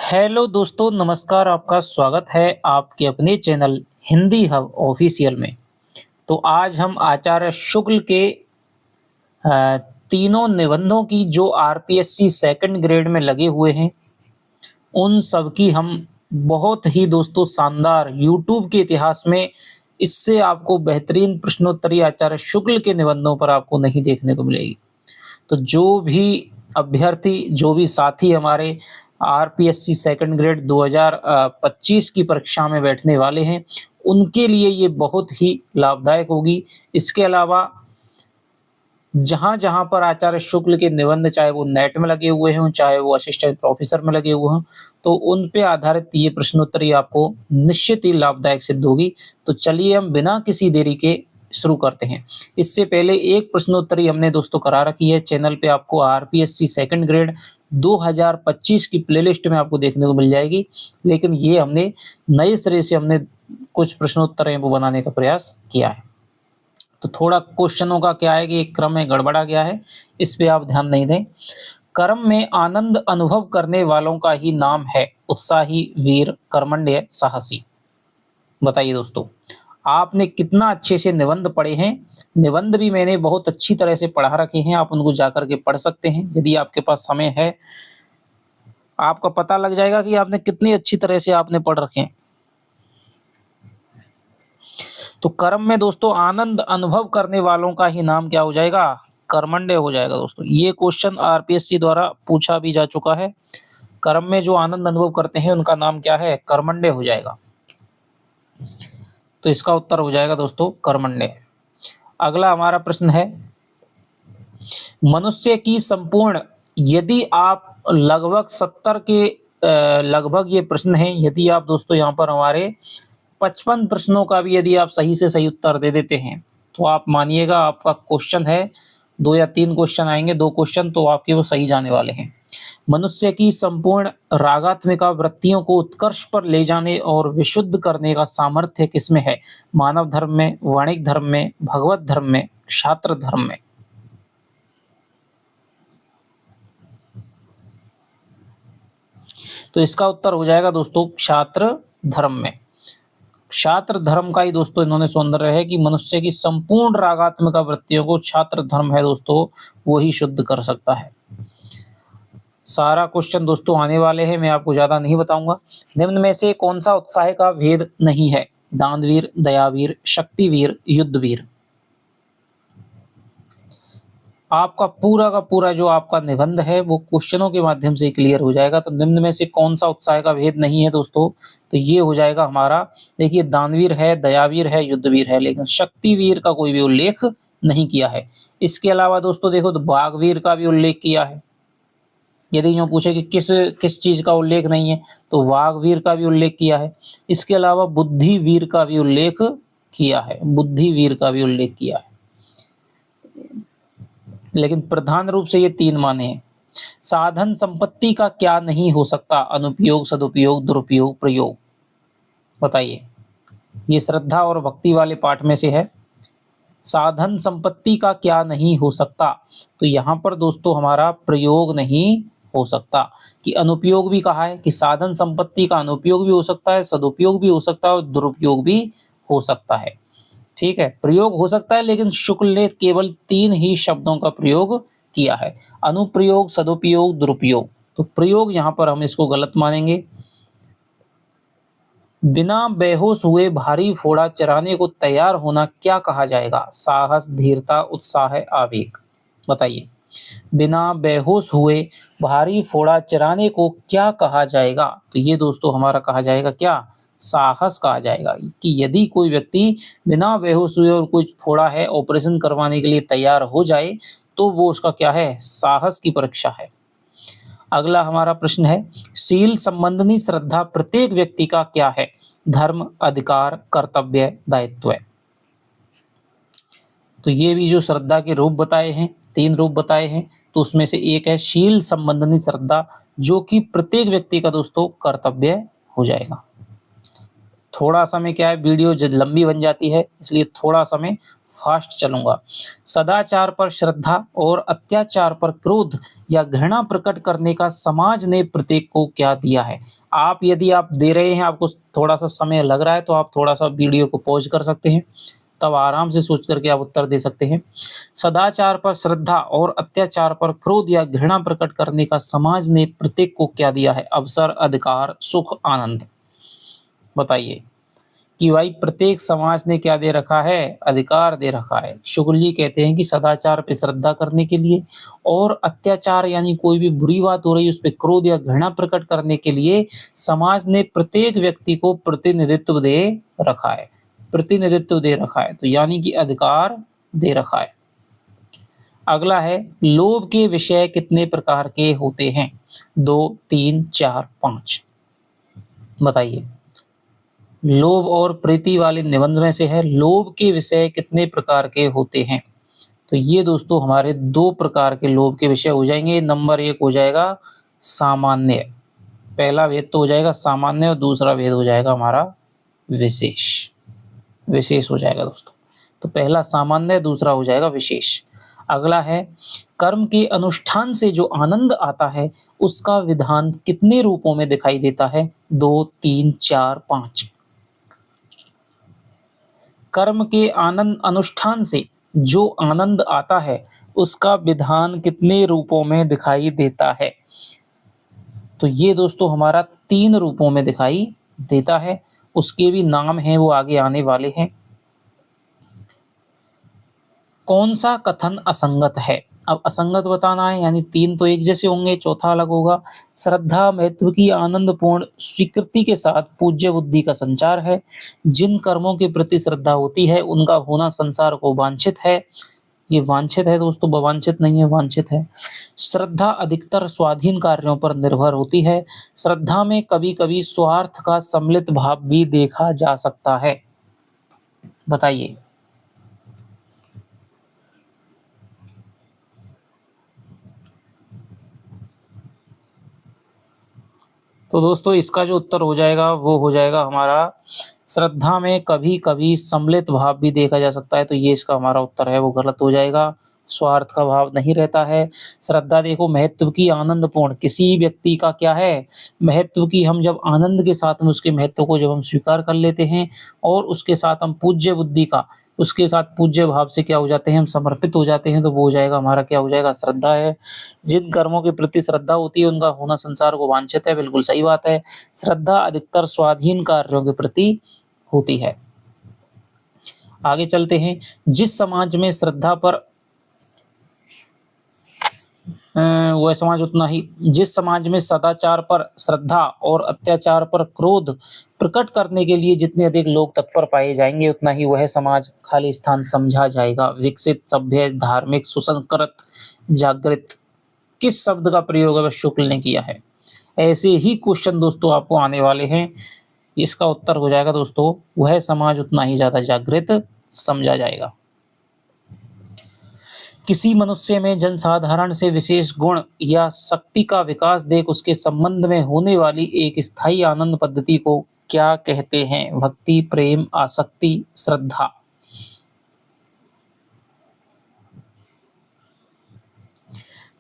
Hello दोस्तों, नमस्कार। आपका स्वागत है आपके अपने चैनल हिंदी हब ऑफिशियल में। तो आज हम आचार्य शुक्ल के अ, तीनों निबंधों की जो आरपीएससी सेकंड ग्रेड में लगे हुए हैं, उन सब की हम बहुत ही दोस्तों शानदार यूट्यूब के इतिहास में इससे आपको बेहतरीन प्रश्नोत्तरी आचार्य शुक्ल के निबंधों पर आपको नहीं देखने को मिलेगी। तो जो भी अभ्यर्थी, जो भी साथी हमारे आरपीएससी सेकंड ग्रेड 2025 की परीक्षा में बैठने वाले हैं, उनके लिए ये बहुत ही लाभदायक होगी। इसके अलावा जहाँ-जहाँ पर आचार्य शुक्ल के निबंध, चाहे वो नेट में लगे हुए हों, चाहे वो असिस्टेंट प्रोफेसर में लगे हुए हों, तो उन पे आधारित ये प्रश्नोत्तरी आपको निश्चित ही लाभदायक सिद्ध होगी। तो चलिए हम बिना किसी देरी के शुरू करते हैं। इससे पहले एक प्रश्नोत्तरी हमने दोस्तों करा रखी है चैनल पे, आपको आरपीएससी सेकंड ग्रेड 2025 की प्लेलिस्ट में आपको देखने को मिल जाएगी। लेकिन ये हमने नए सिरे से हमने कुछ प्रश्नोत्तर हैं वो बनाने का प्रयास किया है। तो थोड़ा क्वेश्चनों का क्या है कि एक क्रम में गड़बड़ा गया है, इस पे आप ध्यान नहीं दें। कर्म में आनंद अनुभव करने वालों का ही नाम है उत्साही, वीर, कर्मण्य, साहसी। बताइए दोस्तों, आपने कितना अच्छे से निबंध पढ़े हैं। निबंध भी मैंने बहुत अच्छी तरह से पढ़ा रखे हैं, आप उनको जाकर के पढ़ सकते हैं यदि आपके पास समय है। आपका पता लग जाएगा कि आपने कितनी अच्छी तरह से आपने पढ़ रखे हैं। तो कर्म में दोस्तों आनंद अनुभव करने वालों का ही नाम क्या हो जाएगा? कर्मण्य हो जाएगा दोस्तों। ये क्वेश्चन आरपीएससी द्वारा पूछा भी जा चुका है। कर्म में जो आनंद अनुभव करते हैं उनका नाम क्या है? कर्मण्य हो जाएगा। तो इसका उत्तर हो जाएगा दोस्तों कर्मण्य। अगला हमारा प्रश्न है, मनुष्य की संपूर्ण, यदि आप लगभग 70 के लगभग ये प्रश्न है, यदि आप दोस्तों यहाँ पर हमारे 55 प्रश्नों का भी यदि आप सही से सही उत्तर दे देते हैं, तो आप मानिएगा आपका क्वेश्चन है 2 या 3 क्वेश्चन आएंगे, 2 क्वेश्चन तो आपके वो सही जाने वाले हैं। मनुष्य की संपूर्ण रागात्मिका वृत्तियों को उत्कर्ष पर ले जाने और विशुद्ध करने का सामर्थ्य किसमें है? मानव धर्म में, वाणिक धर्म में, भगवत धर्म में, क्षात्र धर्म में। तो इसका उत्तर हो जाएगा दोस्तों क्षात्र धर्म में। क्षात्र धर्म का ही दोस्तों इन्होंने सौंदर्य है कि मनुष्य की संपूर्ण रागात्मक वृत्तियों को क्षात्र धर्म है दोस्तों, वो ही शुद्ध कर सकता है। सारा क्वेश्चन दोस्तों आने वाले हैं, मैं आपको ज्यादा नहीं बताऊंगा। निम्न में से कौन सा उत्साह का भेद नहीं है? दानवीर, दयावीर, शक्तिवीर, युद्धवीर। आपका पूरा का पूरा जो आपका निबंध है वो क्वेश्चनों के माध्यम से क्लियर हो जाएगा। तो निम्न में से कौन सा उत्साह का भेद नहीं है दोस्तों? तो ये हो जाएगा हमारा, देखिए दानवीर है, दयावीर है, युद्धवीर है, लेकिन शक्तिवीर का कोई भी उल्लेख नहीं किया है। इसके अलावा दोस्तों देखो तो बाघवीर का भी उल्लेख किया है। यदि यूँ पूछे कि किस किस चीज का उल्लेख नहीं है, तो वाघवीर का भी उल्लेख किया है। इसके अलावा बुद्धिवीर का भी उल्लेख किया है, बुद्धिवीर का भी उल्लेख किया है। लेकिन प्रधान रूप से ये 3 माने हैं। साधन संपत्ति का क्या नहीं हो सकता? अनुपयोग, सदुपयोग, दुरुपयोग, प्रयोग। बताइए, ये श्रद्धा और भक्ति वाले पाठ में से है। साधन संपत्ति का क्या नहीं हो सकता? तो यहाँ पर दोस्तों हमारा प्रयोग नहीं हो सकता। कि अनुपयोग भी कहा है कि साधन संपत्ति का अनुपयोग भी हो सकता है, सदुपयोग भी हो सकता है और दुरुपयोग भी हो सकता है। ठीक है, प्रयोग हो सकता है, लेकिन शुक्ल ने केवल 3 ही शब्दों का प्रयोग किया है, अनुप्रयोग, सदुपयोग, दुरुपयोग। तो प्रयोग यहाँ पर हम इसको गलत मानेंगे। बिना बेहोश हुए भारी फोड़ा चराने को तैयार होना क्या कहा जाएगा? साहस, धीरता, उत्साह, आवेग। बताइए, बिना बेहोश हुए भारी फोड़ा चराने को क्या कहा जाएगा? तो ये दोस्तों हमारा कहा जाएगा क्या? साहस कहा जाएगा। कि यदि कोई व्यक्ति बिना बेहोश हुए और कुछ फोड़ा है ऑपरेशन करवाने के लिए तैयार हो जाए, तो वो उसका क्या है? साहस की परीक्षा है। अगला हमारा प्रश्न है, शील संबंधी श्रद्धा प्रत्येक व्यक्ति का क्या है? धर्म, अधिकार, कर्तव्य, दायित्व। तो ये भी जो श्रद्धा के रूप बताए हैं, 3 रूप बताए हैं, तो उसमें से एक है शील संबंधी श्रद्धा, जो कि प्रत्येक व्यक्ति का दोस्तों कर्तव्य हो जाएगा। थोड़ा सा मैं क्या है वीडियो लंबी बन जाती है, इसलिए थोड़ा सा मैं फास्ट चलूंगा। सदाचार पर श्रद्धा और अत्याचार पर क्रोध या घृणा प्रकट करने का समाज ने प्रत्येक को क्या दिया है। आप यदि आप दे रहे हैं, आपको थोड़ा सा समय लग रहा है, तो आप थोड़ा सा वीडियो को पॉज कर सकते हैं, तब आराम से सोच करके आप उत्तर दे सकते हैं। सदाचार पर श्रद्धा और अत्याचार पर क्रोध या घृणा प्रकट करने का समाज ने प्रत्येक को क्या दिया है। अवसर, अधिकार, सुख, आनंद। बताइए कि भाई प्रत्येक समाज ने क्या दे रखा है, अधिकार दे रखा है। शुक्ल जी कहते हैं कि सदाचार पे श्रद्धा करने के लिए और अत्याचार यानी कोई भी बुरी बात हो रही है उस पर क्रोध या घृणा प्रकट करने के लिए समाज ने प्रत्येक व्यक्ति को प्रतिनिधित्व दे रखा है, प्रतिनिधित्व दे रखा है, तो यानी कि अधिकार दे रखा है। अगला है, लोभ के विषय कितने प्रकार के होते हैं। 2, 3, 4, 5। बताइए, लोभ और प्रीति वाले निबंध में से है, लोभ के विषय कितने प्रकार के होते हैं। तो ये दोस्तों हमारे 2 प्रकार के लोभ के विषय हो जाएंगे। नंबर 1 हो जाएगा सामान्य, पहला भेद तो हो जाएगा सामान्य और दूसरा भेद हो जाएगा हमारा विशेष, विशेष हो जाएगा दोस्तों। तो पहला सामान्य, दूसरा हो जाएगा विशेष। अगला है, कर्म के अनुष्ठान से जो आनंद आता है उसका विधान कितने रूपों में दिखाई देता है। 2, 3, 4, 5। कर्म के आनंद अनुष्ठान से जो आनंद आता है उसका विधान कितने रूपों में दिखाई देता है। तो ये दोस्तों हमारा 3 रूपों में दिखाई देता है। उसके भी नाम हैं, वो आगे आने वाले हैं। कौन सा कथन असंगत है। अब असंगत बताना है, यानी 3 तो एक जैसे होंगे, चौथा अलग होगा। श्रद्धा महत्व की आनंदपूर्ण स्वीकृति के साथ पूज्य बुद्धि का संचार है। जिन कर्मों के प्रति श्रद्धा होती है उनका होना संसार को वांछित है। ये वांछित है दोस्तों, वांछित नहीं है, वांछित है। श्रद्धा अधिकतर स्वाधीन कार्यों पर निर्भर होती है। श्रद्धा में कभी कभी स्वार्थ का सम्मिलित भाव भी देखा जा सकता है। बताइए, तो दोस्तों इसका जो उत्तर हो जाएगा वो हो जाएगा हमारा, श्रद्धा में कभी कभी सम्मिलित भाव भी देखा जा सकता है। तो ये इसका हमारा उत्तर है वो गलत हो जाएगा, स्वार्थ का भाव नहीं रहता है। श्रद्धा देखो महत्व की आनंदपूर्ण, किसी व्यक्ति का क्या है महत्व की, हम जब आनंद के साथ में उसके महत्व को जब हम स्वीकार कर लेते हैं और उसके साथ हम पूज्य बुद्धि का, उसके साथ पूज्य भाव से क्या हो जाते हैं, हम समर्पित हो जाते हैं, तो वो हो जाएगा हमारा क्या हो जाएगा, श्रद्धा है। जिन कर्मों के प्रति श्रद्धा होती है उनका होना संसार को वांछित है, बिल्कुल सही बात है। श्रद्धा अधिकतर स्वाधीन कार्यों के प्रति होती है। आगे चलते हैं, जिस समाज में श्रद्धा पर वह समाज उतना ही, जिस समाज में सदाचार पर श्रद्धा और अत्याचार पर क्रोध प्रकट करने के लिए जितने अधिक लोग तत्पर पाए जाएंगे उतना ही वह समाज खाली स्थान समझा जाएगा। विकसित, सभ्य, धार्मिक, सुसंस्कृत, जागृत, किस शब्द का प्रयोग अगर शुक्ल ने किया है। ऐसे ही क्वेश्चन दोस्तों आपको आने वाले हैं। इसका उत्तर हो जाएगा दोस्तों, वह समाज उतना ही ज्यादा जागृत समझा जाएगा। किसी मनुष्य में जनसाधारण से विशेष गुण या शक्ति का विकास देख उसके संबंध में होने वाली एक स्थायी आनंद पद्धति को क्या कहते हैं। भक्ति, प्रेम, आसक्ति, श्रद्धा।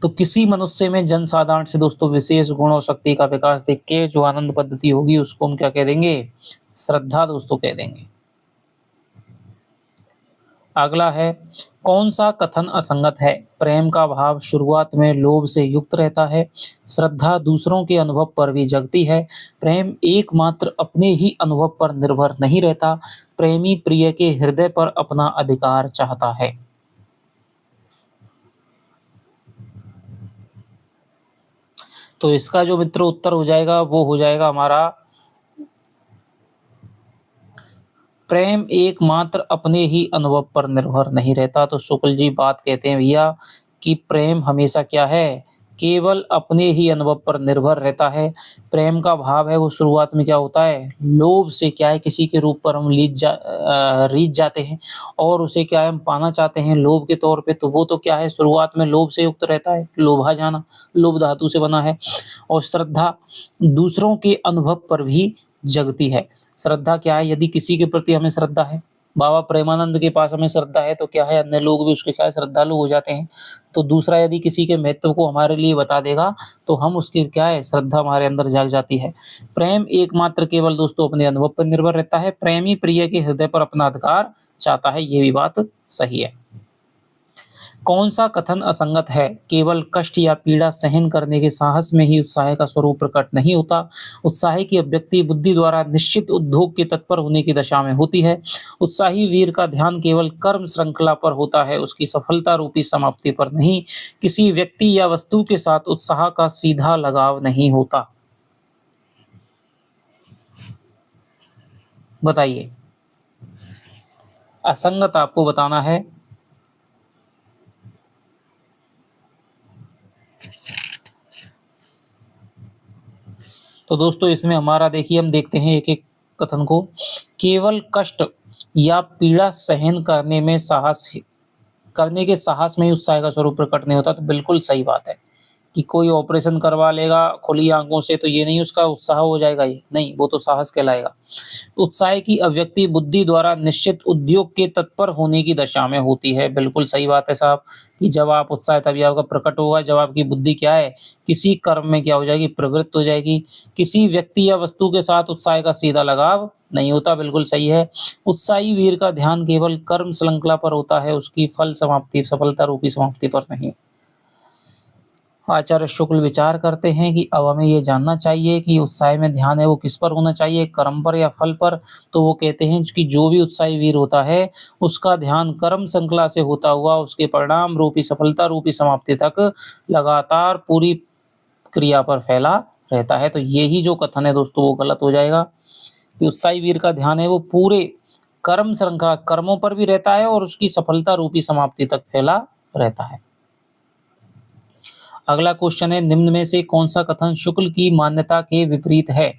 तो किसी मनुष्य में जनसाधारण से दोस्तों विशेष गुण और शक्ति का विकास देख के जो आनंद पद्धति होगी उसको हम क्या कह देंगे, श्रद्धा दोस्तों कह देंगे। अगला है, कौन सा कथन असंगत है। प्रेम का भाव शुरुआत में लोभ से युक्त रहता है। श्रद्धा दूसरों के अनुभव पर भी जगती है। प्रेम एकमात्र अपने ही अनुभव पर निर्भर नहीं रहता। प्रेमी प्रिय के हृदय पर अपना अधिकार चाहता है। तो इसका जो मित्र उत्तर हो जाएगा वो हो जाएगा हमारा, प्रेम एकमात्र अपने ही अनुभव पर निर्भर नहीं रहता। तो शुक्ल जी बात कहते हैं भैया कि प्रेम हमेशा क्या है, केवल अपने ही अनुभव पर निर्भर रहता है। प्रेम का भाव है वो शुरुआत में क्या होता है, लोभ से क्या है, किसी के रूप पर हम रीझ जाते हैं और उसे क्या है हम पाना चाहते हैं लोभ के तौर पे। तो वो तो क्या है शुरुआत में लोभ से युक्त रहता है, लोभा जाना, लोभ धातु से बना है। और श्रद्धा दूसरों के अनुभव पर भी जगती है। श्रद्धा क्या है? यदि किसी के प्रति हमें श्रद्धा है, बाबा प्रेमानंद के पास हमें श्रद्धा है, तो क्या है, अन्य लोग भी उसके क्या है, श्रद्धालु हो जाते हैं। तो दूसरा यदि किसी के महत्व को हमारे लिए बता देगा, तो हम उसकी क्या है, श्रद्धा हमारे अंदर जाग जाती है। प्रेम एकमात्र केवल दोस्तों अपने अनुभव पर निर्भर रहता है। प्रेमी प्रिय के हृदय पर अपना अधिकार चाहता है, ये भी बात सही है। कौन सा कथन असंगत है? केवल कष्ट या पीड़ा सहन करने के साहस में ही उत्साह का स्वरूप प्रकट नहीं होता। उत्साह की अभिव्यक्ति बुद्धि द्वारा निश्चित उद्योग के तत्पर होने की दशा में होती है। उत्साही वीर का ध्यान केवल कर्म श्रृंखला पर होता है, उसकी सफलता रूपी समाप्ति पर नहीं। किसी व्यक्ति या वस्तु के साथ उत्साह का सीधा लगाव नहीं होता। बताइए, असंगत आपको बताना है। तो दोस्तों इसमें हमारा देखिए, हम देखते हैं एक एक कथन को। केवल कष्ट या पीड़ा सहन करने के साहस में ही उत्साह का स्वरूप प्रकट नहीं होता। तो बिल्कुल सही बात है कि कोई ऑपरेशन करवा लेगा खुली आंखों से, तो ये नहीं उसका उत्साह हो जाएगा, ये नहीं, वो तो साहस कहलाएगा। उत्साह की अभिव्यक्ति बुद्धि द्वारा निश्चित उद्योग के तत्पर होने की दशा में होती है। बिल्कुल सही बात है साहब, कि जब आप उत्साह तभी आपका प्रकट होगा जब आपकी बुद्धि क्या है, किसी कर्म में क्या हो जाएगी, प्रवृत्त हो जाएगी। किसी व्यक्ति या वस्तु के साथ उत्साह का सीधा लगाव नहीं होता। बिल्कुल सही है। उत्साही वीर का ध्यान केवल कर्म श्रृंखला पर होता है, उसकी सफलता रूपी समाप्ति पर नहीं। आचार्य शुक्ल विचार करते हैं कि अब हमें ये जानना चाहिए कि उत्साह में ध्यान है वो किस पर होना चाहिए, कर्म पर या फल पर। तो वो कहते हैं कि जो भी उत्साही वीर होता है उसका ध्यान कर्म श्रृंखला से होता हुआ उसके परिणाम रूपी सफलता रूपी समाप्ति तक लगातार पूरी क्रिया पर फैला रहता है। तो यही जो कथन है दोस्तों वो गलत हो जाएगा कि उत्साही वीर का ध्यान है वो पूरे कर्म श्रृंखला कर्मों पर भी रहता है और उसकी सफलता रूपी समाप्ति तक फैला रहता है। अगला क्वेश्चन है, निम्न में से कौन सा कथन शुक्ल की मान्यता के विपरीत है?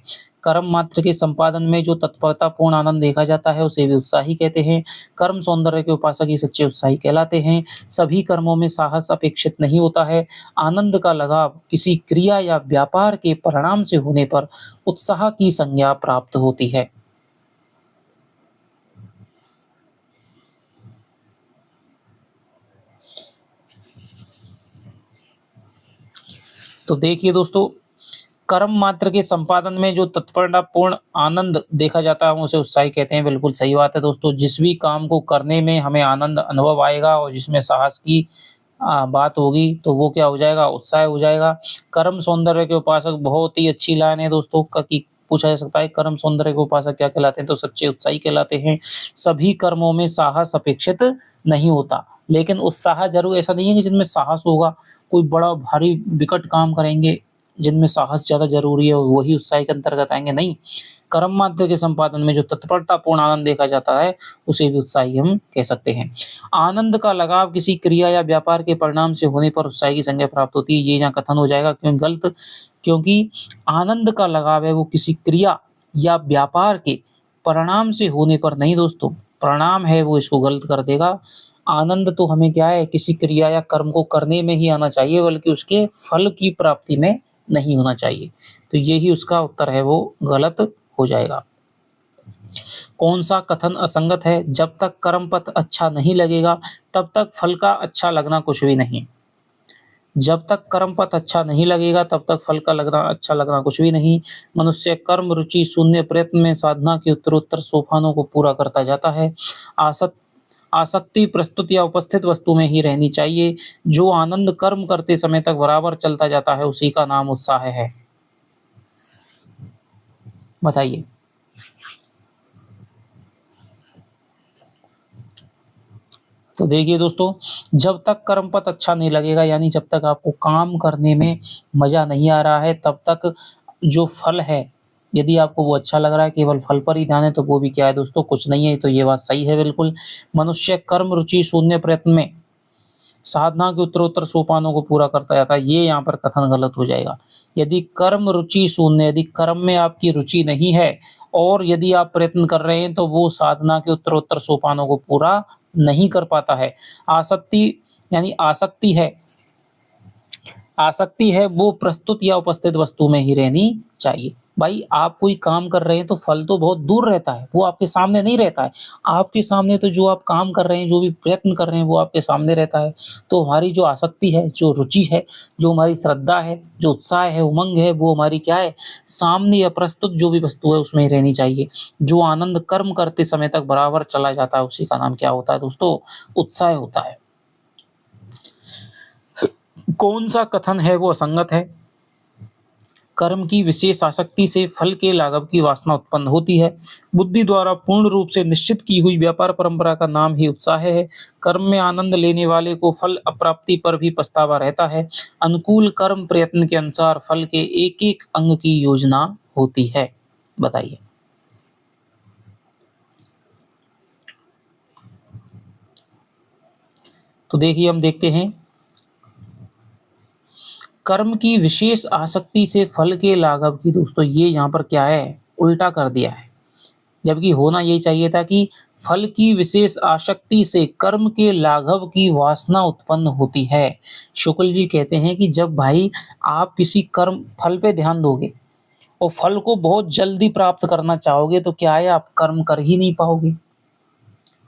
कर्म मात्र के संपादन में जो तत्परतापूर्ण आनंद देखा जाता है उसे भी उत्साही कहते हैं। कर्म सौंदर्य के उपासक ही सच्चे उत्साही कहलाते हैं। सभी कर्मों में साहस अपेक्षित नहीं होता है। आनंद का लगाव किसी क्रिया या व्यापार के परिणाम से होने पर उत्साह की संज्ञा प्राप्त होती है। तो देखिए दोस्तों, कर्म मात्र के संपादन में जो तत्परतापूर्ण आनंद देखा जाता है उसे उत्साही कहते हैं। बिल्कुल सही बात है दोस्तों। जिस भी काम को करने में हमें आनंद अनुभव आएगा और जिसमें साहस की बात होगी तो वो क्या हो जाएगा, उत्साह हो जाएगा। कर्म सौंदर्य के उपासक, बहुत ही अच्छी लाइन है दोस्तों कि पूछा जा सकता है कर्म सौंदर्य के उपासक क्या कहलाते हैं, तो सच्चे उत्साही कहलाते हैं। सभी कर्मों में साहस अपेक्षित नहीं होता, लेकिन उत्साह जरूर ऐसा नहीं है कि जिनमें साहस होगा। कोई बड़ा भारी विकट काम करेंगे जिनमें साहस ज़्यादा जरूरी है वही उत्साही के अंतर्गत आएंगे, नहीं। कर्म मात्र के संपादन में जो तत्परतापूर्ण आनंद देखा जाता है उसे भी उत्साही हम कह सकते हैं। आनंद का लगाव किसी क्रिया या व्यापार के परिणाम से होने पर उत्साही की संज्ञा प्राप्त होती है। ये यहाँ कथन हो जाएगा क्यों गलत, क्योंकि आनंद का लगाव है वो किसी क्रिया या व्यापार के परिणाम से होने पर नहीं दोस्तों, परिणाम है वो इसको गलत कर देगा। आनंद तो हमें क्या है, किसी क्रिया या कर्म को करने में ही आना चाहिए, बल्कि उसके फल की प्राप्ति में नहीं होना चाहिए। तो यही उसका उत्तर है वो गलत हो जाएगा। कौन सा कथन असंगत है? जब तक कर्म पथ अच्छा नहीं लगेगा तब तक फल का अच्छा लगना कुछ भी नहीं। जब तक कर्म पथ अच्छा नहीं लगेगा तब तक फल का अच्छा लगना कुछ भी नहीं। मनुष्य कर्म रुचि शून्य प्रयत्न में साधना के उत्तरोत्तर सोपानों को पूरा करता जाता है। आसक्ति प्रस्तुत या उपस्थित वस्तु में ही रहनी चाहिए। जो आनंद कर्म करते समय तक बराबर चलता जाता है उसी का नाम उत्साह है। बताइए। तो देखिए दोस्तों, जब तक कर्म पथ अच्छा नहीं लगेगा, यानी जब तक आपको काम करने में मजा नहीं आ रहा है, तब तक जो फल है, यदि आपको वो अच्छा लग रहा है, केवल फल पर ही ध्यान है, तो वो भी क्या है दोस्तों, कुछ नहीं है। तो ये बात सही है बिल्कुल। मनुष्य कर्म रुचि शून्य प्रयत्न में साधना के उत्तरोत्तर सोपानों को पूरा करता जाता है, ये यहाँ पर कथन गलत हो जाएगा। यदि कर्म रुचि शून्य, यदि कर्म में आपकी रुचि नहीं है और यदि आप प्रयत्न कर रहे हैं तो वो साधना के उत्तरोत्तर सोपानों को पूरा नहीं कर पाता है। आसक्ति यानी आसक्ति है वो प्रस्तुत या उपस्थित वस्तु में ही रहनी चाहिए। भाई आप कोई काम कर रहे हैं तो फल तो बहुत दूर रहता है, वो आपके सामने नहीं रहता है। आपके सामने तो जो आप काम कर रहे हैं, जो भी प्रयत्न कर रहे हैं वो आपके सामने रहता है। तो हमारी जो आसक्ति है, जो रुचि है, जो हमारी श्रद्धा है, जो उत्साह है, उमंग है, वो हमारी क्या है, सामने या प्रस्तुत जो भी वस्तु है उसमें ही रहनी चाहिए। जो आनंद कर्म करते समय तक बराबर चला जाता है उसी का नाम क्या होता है दोस्तों, उत्साह होता है। कौन सा कथन है वो असंगत है? कर्म की विशेष आसक्ति से फल के लाघव की वासना उत्पन्न होती है। बुद्धि द्वारा पूर्ण रूप से निश्चित की हुई व्यापार परंपरा का नाम ही उत्साह है। कर्म में आनंद लेने वाले को फल अप्राप्ति पर भी पछतावा रहता है। अनुकूल कर्म प्रयत्न के अनुसार फल के एक एक अंग की योजना होती है। बताइए। तो देखिए, हम देखते हैं, कर्म की विशेष आसक्ति से फल के लाघव की, दोस्तों ये यहाँ पर क्या है, उल्टा कर दिया है। जबकि होना यही चाहिए था कि फल की विशेष आसक्ति से कर्म के लाघव की वासना उत्पन्न होती है। शुक्ल जी कहते हैं कि जब भाई आप किसी कर्म फल पे ध्यान दोगे और फल को बहुत जल्दी प्राप्त करना चाहोगे तो क्या है, आप कर्म कर ही नहीं पाओगे।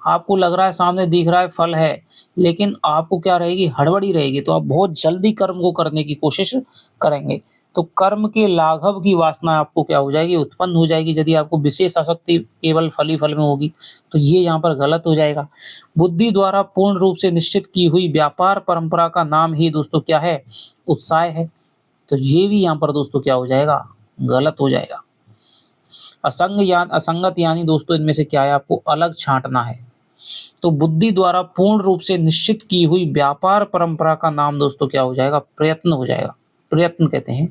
आपको लग रहा है सामने दिख रहा है फल है, लेकिन आपको क्या रहेगी, हड़बड़ी रहेगी, तो आप बहुत जल्दी कर्म को करने की कोशिश करेंगे। तो कर्म के लाघव की वासना आपको क्या हो जाएगी, उत्पन्न हो जाएगी, यदि आपको विशेष आसक्ति केवल फल ही फल में होगी। तो ये यहाँ पर गलत हो जाएगा। बुद्धि द्वारा पूर्ण रूप से निश्चित की हुई व्यापार परंपरा का नाम ही दोस्तों क्या है, उत्साह है। तो ये भी यहाँ पर दोस्तों क्या हो जाएगा, गलत हो जाएगा। असंगत यानी दोस्तों इनमें से क्या है, आपको अलग छांटना है। तो बुद्धि द्वारा पूर्ण रूप से निश्चित की हुई व्यापार परंपरा का नाम दोस्तों क्या हो जाएगा, प्रयत्न हो जाएगा। प्रयत्न कहते हैं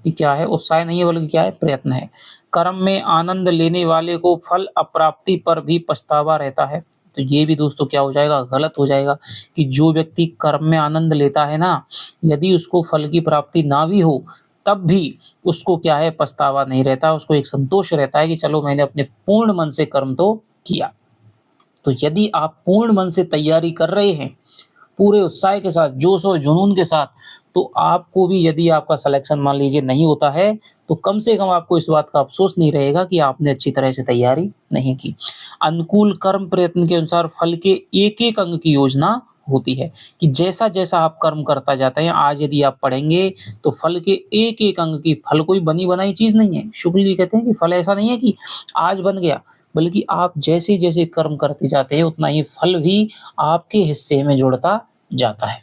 कि क्या है, उत्साह नहीं है बल्कि क्या है, प्रयत्न है। कर्म में आनंद लेने वाले को फल अप्राप्ति पर भी पछतावा रहता है। तो ये भी दोस्तों क्या हो जाएगा, गलत हो जाएगा कि जो व्यक्ति कर्म में आनंद लेता है ना, यदि उसको फल की प्राप्ति ना भी हो तब भी उसको क्या है, पछतावा नहीं रहता, उसको एक संतोष रहता है कि चलो मैंने अपने पूर्ण मन से कर्म तो किया। तो यदि आप पूर्ण मन से तैयारी कर रहे हैं, पूरे उत्साह के साथ, जोश और जुनून के साथ, तो आपको भी यदि आपका सिलेक्शन मान लीजिए नहीं होता है तो कम से कम आपको इस बात का अफसोस नहीं रहेगा कि आपने अच्छी तरह से तैयारी नहीं की। अनुकूल कर्म प्रयत्न के अनुसार फल के एक एक अंग की योजना होती है कि जैसा जैसा आप कर्म करता जाते हैं, आज यदि आप पढ़ेंगे तो फल के एक एक अंग की, फल कोई बनी बनाई चीज नहीं है। शुक्ल जी कहते हैं कि फल ऐसा नहीं है कि आज बन गया, बल्कि आप जैसे जैसे कर्म करते जाते हैं उतना ही फल भी आपके हिस्से में जुड़ता जाता है।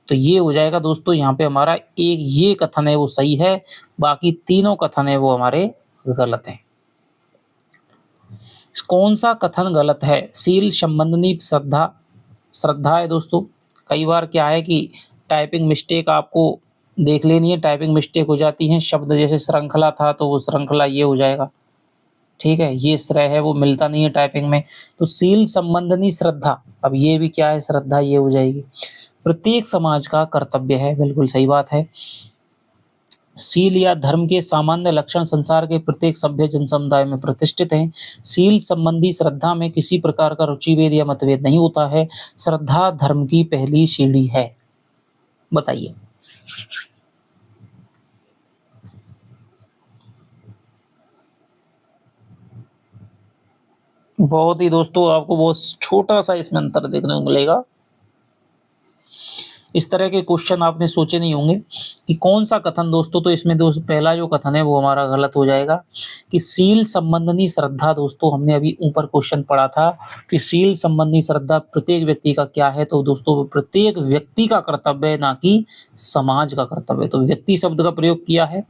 तो ये हो जाएगा दोस्तों, यहाँ पे हमारा एक ये कथन है वो सही है, बाकी तीनों कथन है वो हमारे गलत हैं। कौन सा कथन गलत है? शील संबंधी श्रद्धा है दोस्तों। कई बार क्या है कि टाइपिंग मिस्टेक आपको देख लेनी है, टाइपिंग मिस्टेक हो जाती है। शब्द जैसे श्रृंखला था तो वो श्रृंखला ये हो जाएगा, ठीक है, ये श्रेय है वो मिलता नहीं है टाइपिंग में। तो शील संबंधी श्रद्धा, अब ये भी क्या है, श्रद्धा ये हो जाएगी। प्रत्येक समाज का कर्तव्य है, बिल्कुल सही बात है। शील या धर्म के सामान्य लक्षण संसार के प्रत्येक सभ्य जन समुदाय में प्रतिष्ठित हैं। शील संबंधी श्रद्धा में किसी प्रकार का रुचिभेद या मतभेद नहीं होता है। श्रद्धा धर्म की पहली सीढ़ी है। बताइए। बहुत ही दोस्तों आपको बहुत छोटा सा इसमें अंतर देखने को मिलेगा। इस तरह के क्वेश्चन आपने सोचे नहीं होंगे कि कौन सा कथन दोस्तों, तो इसमें दोस्तों पहला जो कथन है वो हमारा गलत हो जाएगा कि शील संबंधी श्रद्धा। दोस्तों हमने अभी ऊपर क्वेश्चन पढ़ा था कि शील संबंधी श्रद्धा प्रत्येक व्यक्ति का क्या है, तो दोस्तों वो प्रत्येक व्यक्ति का कर्तव्य है, ना कि समाज का कर्तव्य। तो व्यक्ति शब्द का प्रयोग किया है।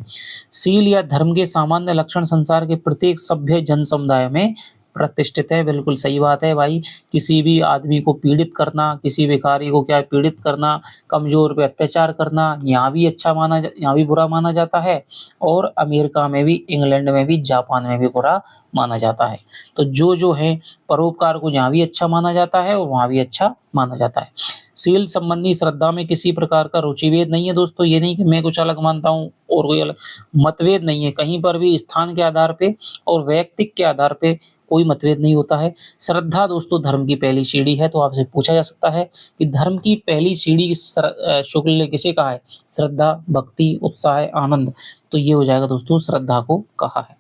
शील या धर्म के सामान्य लक्षण संसार के प्रत्येक सभ्य जन समुदाय में प्रतिष्ठित है, बिल्कुल सही बात है भाई। किसी भी आदमी को पीड़ित करना, किसी भिखारी को क्या है पीड़ित करना, कमजोर पे अत्याचार करना, यहाँ भी यहाँ भी बुरा माना जाता है, और अमेरिका में भी, इंग्लैंड में भी, जापान में भी बुरा माना जाता है। तो जो है परोपकार को यहाँ भी अच्छा माना जाता है और वहाँ भी अच्छा माना जाता है। शील संबंधी श्रद्धा में किसी प्रकार का रुचिभेद नहीं है दोस्तों। ये नहीं कि मैं कुछ अलग मानता हूँ और कोई अलग, मतभेद नहीं है। कहीं पर भी स्थान के आधार पे और वैयक्तिक के आधार पे कोई मतभेद नहीं होता है। श्रद्धा दोस्तों धर्म की पहली सीढ़ी है, तो आपसे पूछा जा सकता है कि धर्म की पहली सीढ़ी शुक्ल ने किसे कहा है? श्रद्धा, भक्ति, उत्साह, आनंद। तो ये हो जाएगा दोस्तों श्रद्धा को कहा है।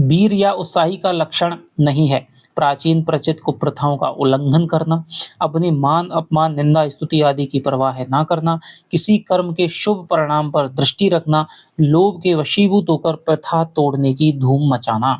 वीर या उत्साही का लक्षण नहीं है प्राचीन प्रचलित कुप्रथाओं का उल्लंघन करना, अपने मान अपमान निंदा स्तुति आदि की परवाह ना करना, किसी कर्म के शुभ परिणाम पर दृष्टि रखना, लोभ के वशीभूत होकर प्रथा तोड़ने की धूम मचाना।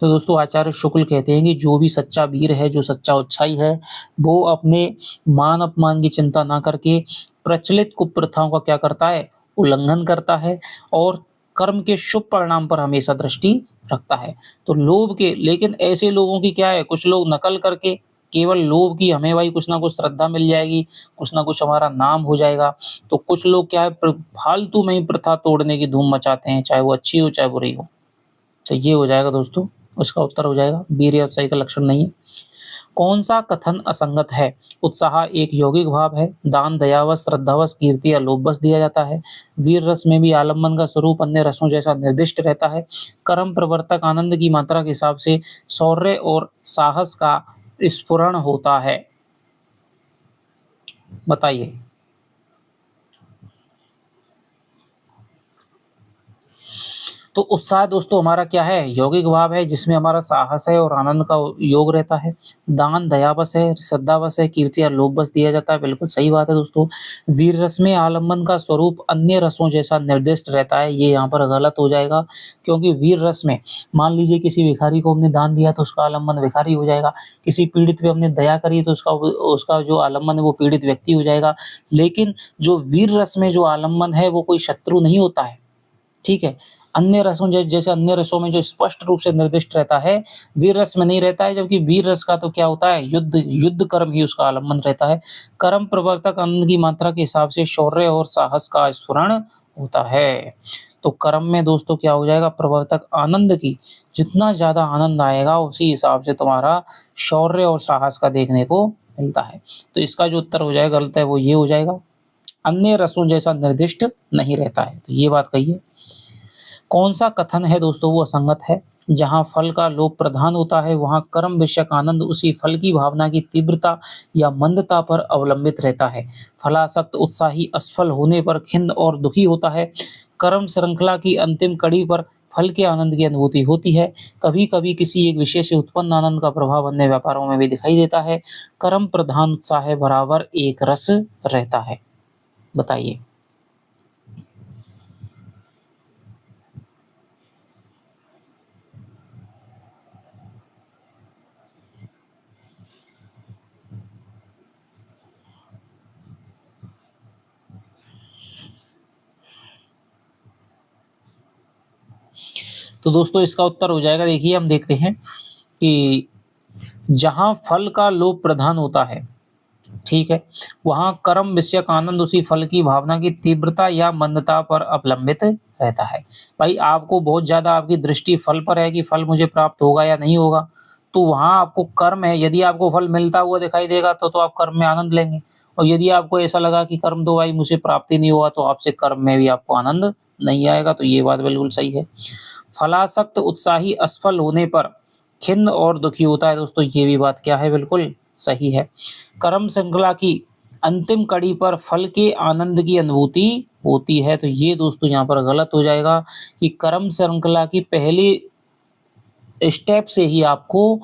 तो दोस्तों आचार्य शुक्ल कहते हैं कि जो भी सच्चा वीर है, जो सच्चा उत्साही है, वो अपने मान अपमान की चिंता ना करके प्रचलित कुप्रथाओं का क्या करता है? उल्लंघन करता है और कर्म के शुभ परिणाम पर हमेशा दृष्टि रखता है। तो लोभ के, लेकिन ऐसे लोगों की क्या है, कुछ लोग नकल करके केवल लोभ की, हमें भाई कुछ ना कुछ श्रद्धा मिल जाएगी, कुछ ना कुछ हमारा नाम हो जाएगा, तो कुछ लोग क्या है फालतू में ही प्रथा तोड़ने की धूम मचाते हैं, चाहे वो अच्छी हो चाहे बुरी हो। तो ये हो जाएगा दोस्तों, उसका उत्तर हो जाएगा वीर या उत्साही का लक्षण नहीं है। कौन सा कथन असंगत है? उत्साह एक यौगिक भाव है, दान दयावश श्रद्धावश कीर्ति या लोभवश दिया जाता है, वीर रस में भी आलम्बन का स्वरूप अन्य रसों जैसा निर्दिष्ट रहता है, कर्म प्रवर्तक आनंद की मात्रा के हिसाब से शौर्य और साहस का स्फुरण होता है। बताइए। तो उत्साह दोस्तों हमारा क्या है? यौगिक भाव है, जिसमें हमारा साहस है और आनंद का योग रहता है। दान दयावश है, श्रद्धावश है, कीर्ति या लोभवश दिया जाता है। बिल्कुल सही बात है दोस्तों। वीर रस में आलम्बन का स्वरूप अन्य रसों जैसा निर्दिष्ट रहता है, ये यहाँ पर गलत हो जाएगा, क्योंकि वीर रस में मान लीजिए किसी भिखारी को हमने दान दिया तो उसका आलम्बन भिखारी हो जाएगा, किसी पीड़ित पे हमने दया करी तो उसका जो आलम्बन है वो पीड़ित व्यक्ति हो जाएगा। लेकिन जो वीर रस में जो आलम्बन है वो कोई शत्रु नहीं होता है, ठीक है। अन्य रसों जैसे अन्य रसों में जो स्पष्ट रूप से निर्दिष्ट रहता है, वीर रस में नहीं रहता है, जबकि वीर रस का तो क्या होता है? युद्ध कर्म ही उसका आलम्बन रहता है। कर्म प्रवर्तक आनंद की मात्रा के हिसाब से शौर्य और साहस का स्फुरण होता है। तो कर्म में दोस्तों क्या हो जाएगा? प्रवर्तक आनंद की जितना ज्यादा आनंद आएगा उसी हिसाब से तुम्हारा शौर्य और साहस का देखने को मिलता है। तो इसका जो उत्तर हो जाएगा गलत है, वो ये हो जाएगा, अन्य रसों जैसा निर्दिष्ट नहीं रहता है। तो ये बात कही है। कौन सा कथन है दोस्तों वो असंगत है? जहाँ फल का लोभ प्रधान होता है वहाँ कर्म विषयक आनंद उसी फल की भावना की तीव्रता या मंदता पर अवलंबित रहता है। फलासक्त उत्साही असफल होने पर खिन्न और दुखी होता है। कर्म श्रृंखला की अंतिम कड़ी पर फल के आनंद की अनुभूति होती है। कभी कभी किसी एक विषय से उत्पन्न आनंद का प्रभाव अन्य व्यापारों में भी दिखाई देता है। कर्म प्रधान उत्साह बराबर एक रस रहता है। बताइए। तो दोस्तों इसका उत्तर हो जाएगा, देखिए हम देखते हैं कि जहाँ फल का लोभ प्रधान होता है, ठीक है, वहाँ कर्म विषयक आनंद उसी फल की भावना की तीव्रता या मंदता पर अवलंबित रहता है। भाई आपको बहुत ज्यादा आपकी दृष्टि फल पर है कि फल मुझे प्राप्त होगा या नहीं होगा, तो वहाँ आपको कर्म है, यदि आपको फल मिलता हुआ दिखाई देगा तो आप कर्म में आनंद लेंगे, और यदि आपको ऐसा लगा कि कर्म तो भाई मुझे प्राप्ति नहीं हुआ तो आपसे कर्म में भी आपको आनंद नहीं आएगा। तो ये बात बिल्कुल सही है। फलासक्त उत्साही असफल होने पर खिन्न और दुखी होता है दोस्तों, ये भी बात क्या है? बिल्कुल सही है। कर्म श्रृंखला की अंतिम कड़ी पर फल के आनंद की अनुभूति होती है, तो ये दोस्तों यहाँ पर गलत हो जाएगा कि कर्म श्रृंखला की पहली स्टेप से ही आपको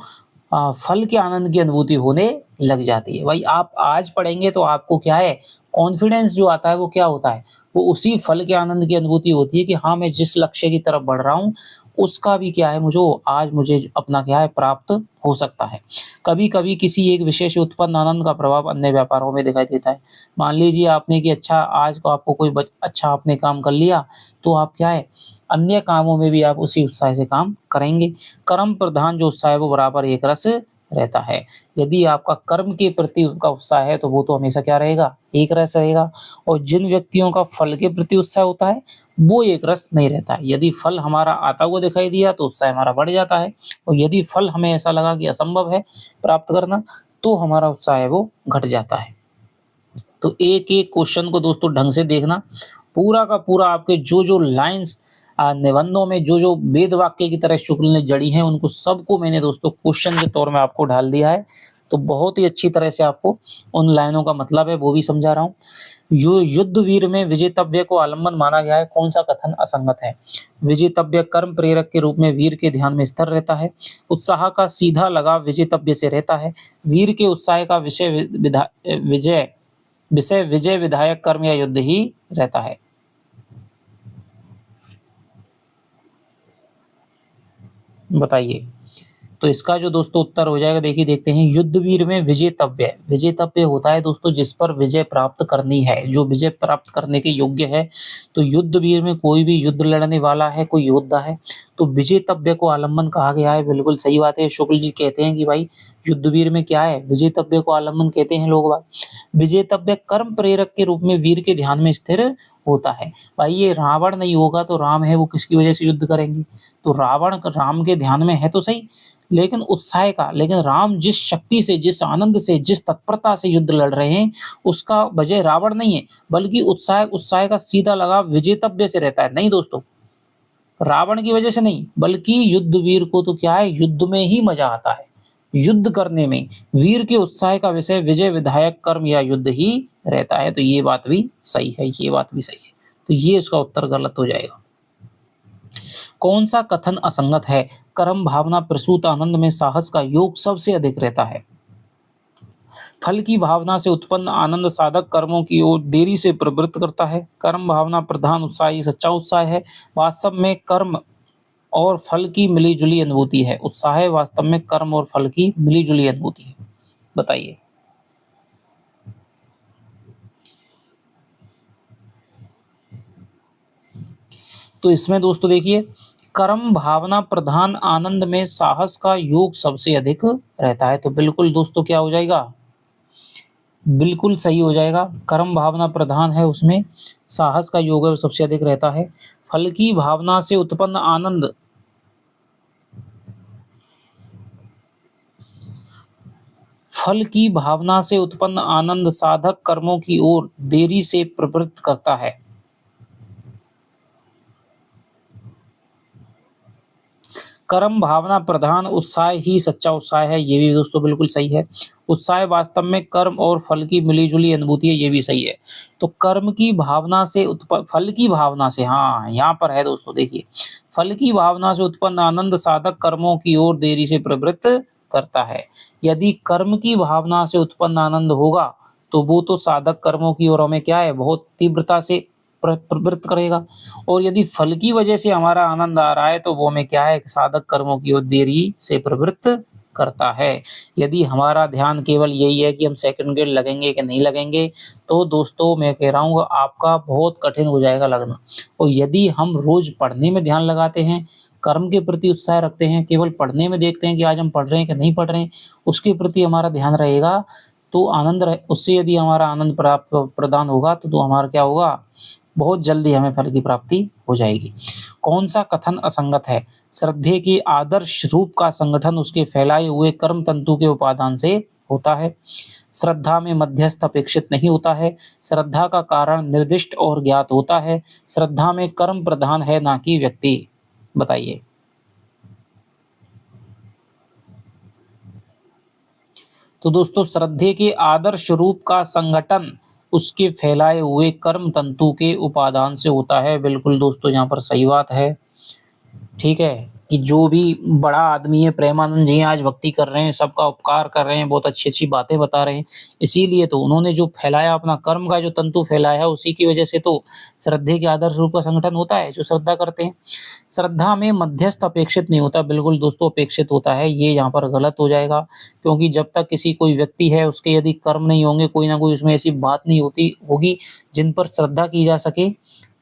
फल के आनंद की अनुभूति होने लग जाती है। भाई आप आज पढ़ेंगे तो आपको क्या है, कॉन्फिडेंस जो आता है वो क्या होता है, वो उसी फल के आनंद की अनुभूति होती है कि हाँ मैं जिस लक्ष्य की तरफ बढ़ रहा हूँ उसका भी क्या है, मुझे अपना क्या है प्राप्त हो सकता है। कभी कभी किसी एक विषय से उत्पन्न आनंद का प्रभाव अन्य व्यापारों में दिखाई देता है। मान लीजिए आपने कि अच्छा आज को आपको कोई अच्छा आपने काम कर लिया, तो आप क्या है अन्य कामों में भी आप उसी उत्साह से काम करेंगे। कर्म प्रधान जो उत्साह है वो बराबर एक रस रहता है। यदि आपका कर्म के प्रति का उत्साह है तो वो तो हमेशा क्या रहेगा, एक रस रहेगा। और जिन व्यक्तियों का फल के प्रति उत्साह होता है वो एक रस नहीं रहता है। यदि फल हमारा आता हुआ दिखाई दिया तो उत्साह हमारा बढ़ जाता है, और यदि फल हमें ऐसा लगा कि असंभव है प्राप्त करना तो हमारा उत्साह है वो घट जाता है। तो एक एक क्वेश्चन को दोस्तों ढंग से देखना, पूरा का पूरा आपके जो जो लाइंस निबंधों में जो जो वेद वाक्य की तरह शुक्ल ने जड़ी हैं उनको सबको मैंने दोस्तों क्वेश्चन के तौर में आपको ढाल दिया है। तो बहुत ही अच्छी तरह से आपको उन लाइनों का मतलब है वो भी समझा रहा हूँ। युद्ध वीर में विजेतव्य को आलम्बन माना गया है, कौन सा कथन असंगत है? विजेतव्य कर्म प्रेरक के रूप में वीर के ध्यान में स्थिर रहता है। उत्साह का सीधा लगाव विजेतव्य से रहता है। वीर के उत्साह का विषय विधायक कर्म या युद्ध ही रहता है। बताइए। तो इसका जो दोस्तों उत्तर हो जाएगा, देखिए देखते हैं। युद्ध वीर में विजेतव्य, विजेतव्य होता है दोस्तों जिस पर विजय प्राप्त करनी है, जो विजय प्राप्त करने के योग्य है। तो युद्ध वीर में कोई भी युद्ध लड़ने वाला है, कोई योद्धा है, तो विजेतव्य को आलम्बन कहा गया है। बिल्कुल सही बात है। शुक्ल जी कहते हैं कि भाई युद्ध वीर में क्या है, विजेतव्य को आलम्बन कहते हैं लोग बात। विजेतव्य कर्म प्रेरक के रूप में वीर के ध्यान में स्थिर होता है। भाई ये रावण नहीं होगा तो राम है वो किसकी वजह से युद्ध करेंगे? तो रावण राम के ध्यान में है तो सही, लेकिन उत्साह का, लेकिन राम जिस शक्ति से, जिस आनंद से, जिस तत्परता से युद्ध लड़ रहे हैं उसका वजह रावण नहीं है, बल्कि उत्साह का सीधा लगाव विजेतव्य से रहता है। नहीं दोस्तों, रावण की वजह से नहीं, बल्कि युद्ध वीर को तो क्या है, युद्ध में ही मजा आता है। युद्ध करने में वीर के उत्साह का विषय विजय विधायक कर्म या युद्ध ही रहता है। तो ये बात भी सही है, ये बात भी सही है। तो ये इसका उत्तर गलत हो जाएगा। कौन सा कथन असंगत है? कर्म भावना प्रसूत आनंद में साहस का योग सबसे अधिक रहता है। फल की भावना से उत्पन्न आनंद साधक कर्मों की ओर देरी से प्रवृत्त करता है। कर्म भावना प्रधान उत्साह ही सच्चा उत्साह है। वास्तव में कर्म और फल की मिलीजुली अनुभूति है। उत्साह वास्तव में कर्म और फल की मिलीजुली अनुभूति है। बताइए। तो इसमें दोस्तों देखिए, कर्म भावना प्रधान आनंद में साहस का योग सबसे अधिक रहता है। तो बिल्कुल दोस्तों क्या हो जाएगा, बिल्कुल सही हो जाएगा। कर्म भावना प्रधान है, उसमें साहस का योग है वो सबसे अधिक रहता है। फल की भावना से उत्पन्न आनंद, फल की भावना से उत्पन्न आनंद साधक कर्मों की ओर देरी से प्रवृत्त करता है। कर्म भावना प्रधान उत्साह ही सच्चा उत्साह है, ये भी दोस्तों बिल्कुल सही है। उत्साह वास्तव में कर्म और फल की मिलीजुली अनुभूति है, ये भी सही है। तो कर्म की भावना से फल की भावना से, हाँ यहाँ पर है दोस्तों देखिए, फल की भावना से उत्पन्न आनंद साधक कर्मों की ओर देरी से प्रवृत्त करता है। यदि कर्म की भावना से उत्पन्न आनंद होगा तो वो तो साधक कर्मों की ओर हमें क्या है, बहुत तीव्रता से प्रवृत्त करेगा। और यदि फल की वजह से हमारा आनंद आ रहा है तो वो हमें क्या है, साधक कर्मों की ओर देरी से प्रवृत्त करता है। यदि हमारा ध्यान केवल यही है कि हम सेकंड ग्रेड लगेंगे कि नहीं लगेंगे, तो दोस्तों मैं कह रहा हूँ आपका बहुत कठिन हो जाएगा लगना। और यदि हम रोज पढ़ने में ध्यान लगाते हैं, कर्म के प्रति उत्साह रखते हैं, केवल पढ़ने में देखते हैं कि आज हम पढ़ रहे हैं कि नहीं पढ़ रहे हैं, उसके प्रति हमारा ध्यान रहेगा, तो उससे यदि हमारा आनंद प्राप्त प्रदान होगा तो हमारा क्या होगा, बहुत जल्दी हमें फल की प्राप्ति हो जाएगी। कौन सा कथन असंगत है? श्रद्धे के आदर्श रूप का संगठन उसके फैलाए हुए कर्म तंतु के उपादान से होता है। श्रद्धा में मध्यस्थ अपेक्षित नहीं होता है। श्रद्धा का कारण निर्दिष्ट और ज्ञात होता है। श्रद्धा में कर्म प्रधान है ना कि व्यक्ति। बताइए। तो दोस्तों श्रद्धे के आदर्श रूप का संगठन उसके फैलाए हुए कर्म तंतु के उपादान से होता है। बिल्कुल दोस्तों यहाँ पर सही बात है। ठीक है, कि जो भी बड़ा आदमी है, प्रेमानंद जी आज भक्ति कर रहे हैं, सबका उपकार कर रहे हैं, बहुत अच्छी अच्छी बातें बता रहे हैं, इसीलिए तो उन्होंने जो फैलाया, अपना कर्म का जो तंतु फैलाया है, उसी की वजह से तो श्रद्धे के आदर्श रूप का संगठन होता है जो श्रद्धा करते हैं। श्रद्धा में मध्यस्थ अपेक्षित नहीं होता। बिल्कुल दोस्तों अपेक्षित होता है, ये यहाँ पर गलत हो जाएगा, क्योंकि जब तक किसी कोई व्यक्ति है उसके यदि कर्म नहीं होंगे, कोई ना कोई उसमें ऐसी बात नहीं होगी जिन पर श्रद्धा की जा सके,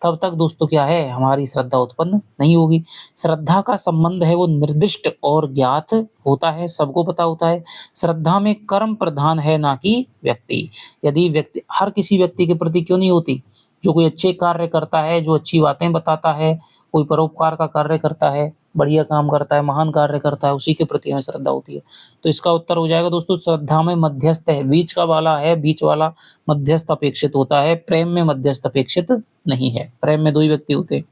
तब तक दोस्तों क्या है, हमारी श्रद्धा उत्पन्न नहीं होगी। श्रद्धा का संबंध है वो निर्दिष्ट और ज्ञात होता है, सबको पता होता है। श्रद्धा में कर्म प्रधान है ना कि व्यक्ति। यदि व्यक्ति, हर किसी व्यक्ति के प्रति क्यों नहीं होती, जो कोई अच्छे कार्य करता है, जो अच्छी बातें बताता है, कोई परोपकार का कार्य करता है, बढ़िया काम करता है, महान कार्य करता है, उसी के प्रति हमें श्रद्धा होती है। तो इसका उत्तर हो जाएगा दोस्तों, श्रद्धा में मध्यस्थ है, बीच का वाला है, बीच वाला मध्यस्थ अपेक्षित होता है। प्रेम में मध्यस्थ अपेक्षित नहीं है। प्रेम में दो ही व्यक्ति होते हैं।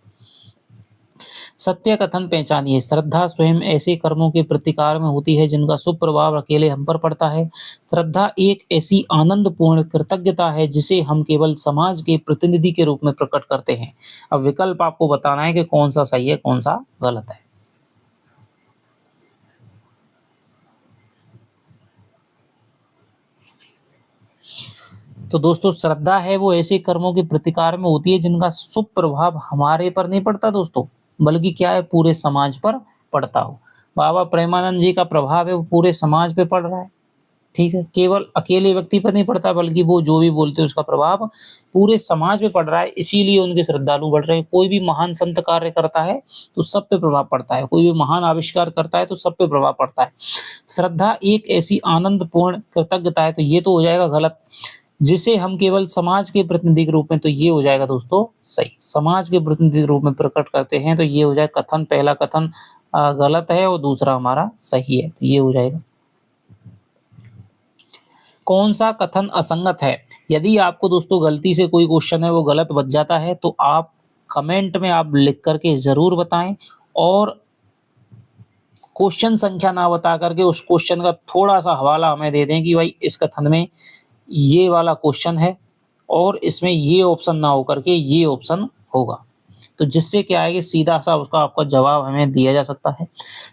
सत्य कथन पहचानिए। श्रद्धा स्वयं ऐसे कर्मों के प्रतिकार में होती है जिनका शुभ प्रभाव अकेले हम पर पड़ता है। श्रद्धा एक ऐसी आनंदपूर्ण कृतज्ञता है जिसे हम केवल समाज के प्रतिनिधि के रूप में प्रकट करते हैं। अब विकल्प आपको बताना है कि कौन सा सही है, कौन सा गलत है। तो दोस्तों श्रद्धा है वो ऐसे कर्मों के प्रतिकार में होती है जिनका शुभ प्रभाव हमारे पर नहीं पड़ता दोस्तों, बल्कि क्या है, पूरे समाज पर पड़ता हो। बाबा प्रेमानंद जी का प्रभाव है वो पूरे समाज पे पड़ रहा है। ठीक है, केवल अकेले व्यक्ति पर नहीं पड़ता, बल्कि वो जो भी बोलते हैं उसका प्रभाव पूरे समाज पे पड़ रहा है, इसीलिए उनके श्रद्धालु बढ़ रहे हैं। कोई भी महान संत कार्य करता है तो सब पे प्रभाव पड़ता है, कोई भी महान आविष्कार करता है तो सब पे प्रभाव पड़ता है। श्रद्धा एक ऐसी आनंदपूर्ण कृतज्ञता है, तो ये तो हो जाएगा गलत। जिसे हम केवल समाज के प्रतिनिधि के रूप में, तो ये हो जाएगा दोस्तों सही। समाज के प्रतिनिधि के रूप में प्रकट करते हैं, तो ये हो जाए कथन, पहला कथन गलत है और दूसरा हमारा सही है, तो ये हो जाएगा। कौन सा कथन असंगत है? यदि आपको दोस्तों गलती से कोई क्वेश्चन है वो गलत बच जाता है, तो आप कमेंट में आप लिख करके जरूर बताएं, और क्वेश्चन संख्या ना बता करके उस क्वेश्चन का थोड़ा सा हवाला हमें दे दें कि भाई इस कथन में ये वाला क्वेश्चन है और इसमें ये ऑप्शन ना हो करके ये ऑप्शन होगा, तो जिससे क्या है कि सीधा सा उसका आपका जवाब हमें दिया जा सकता है।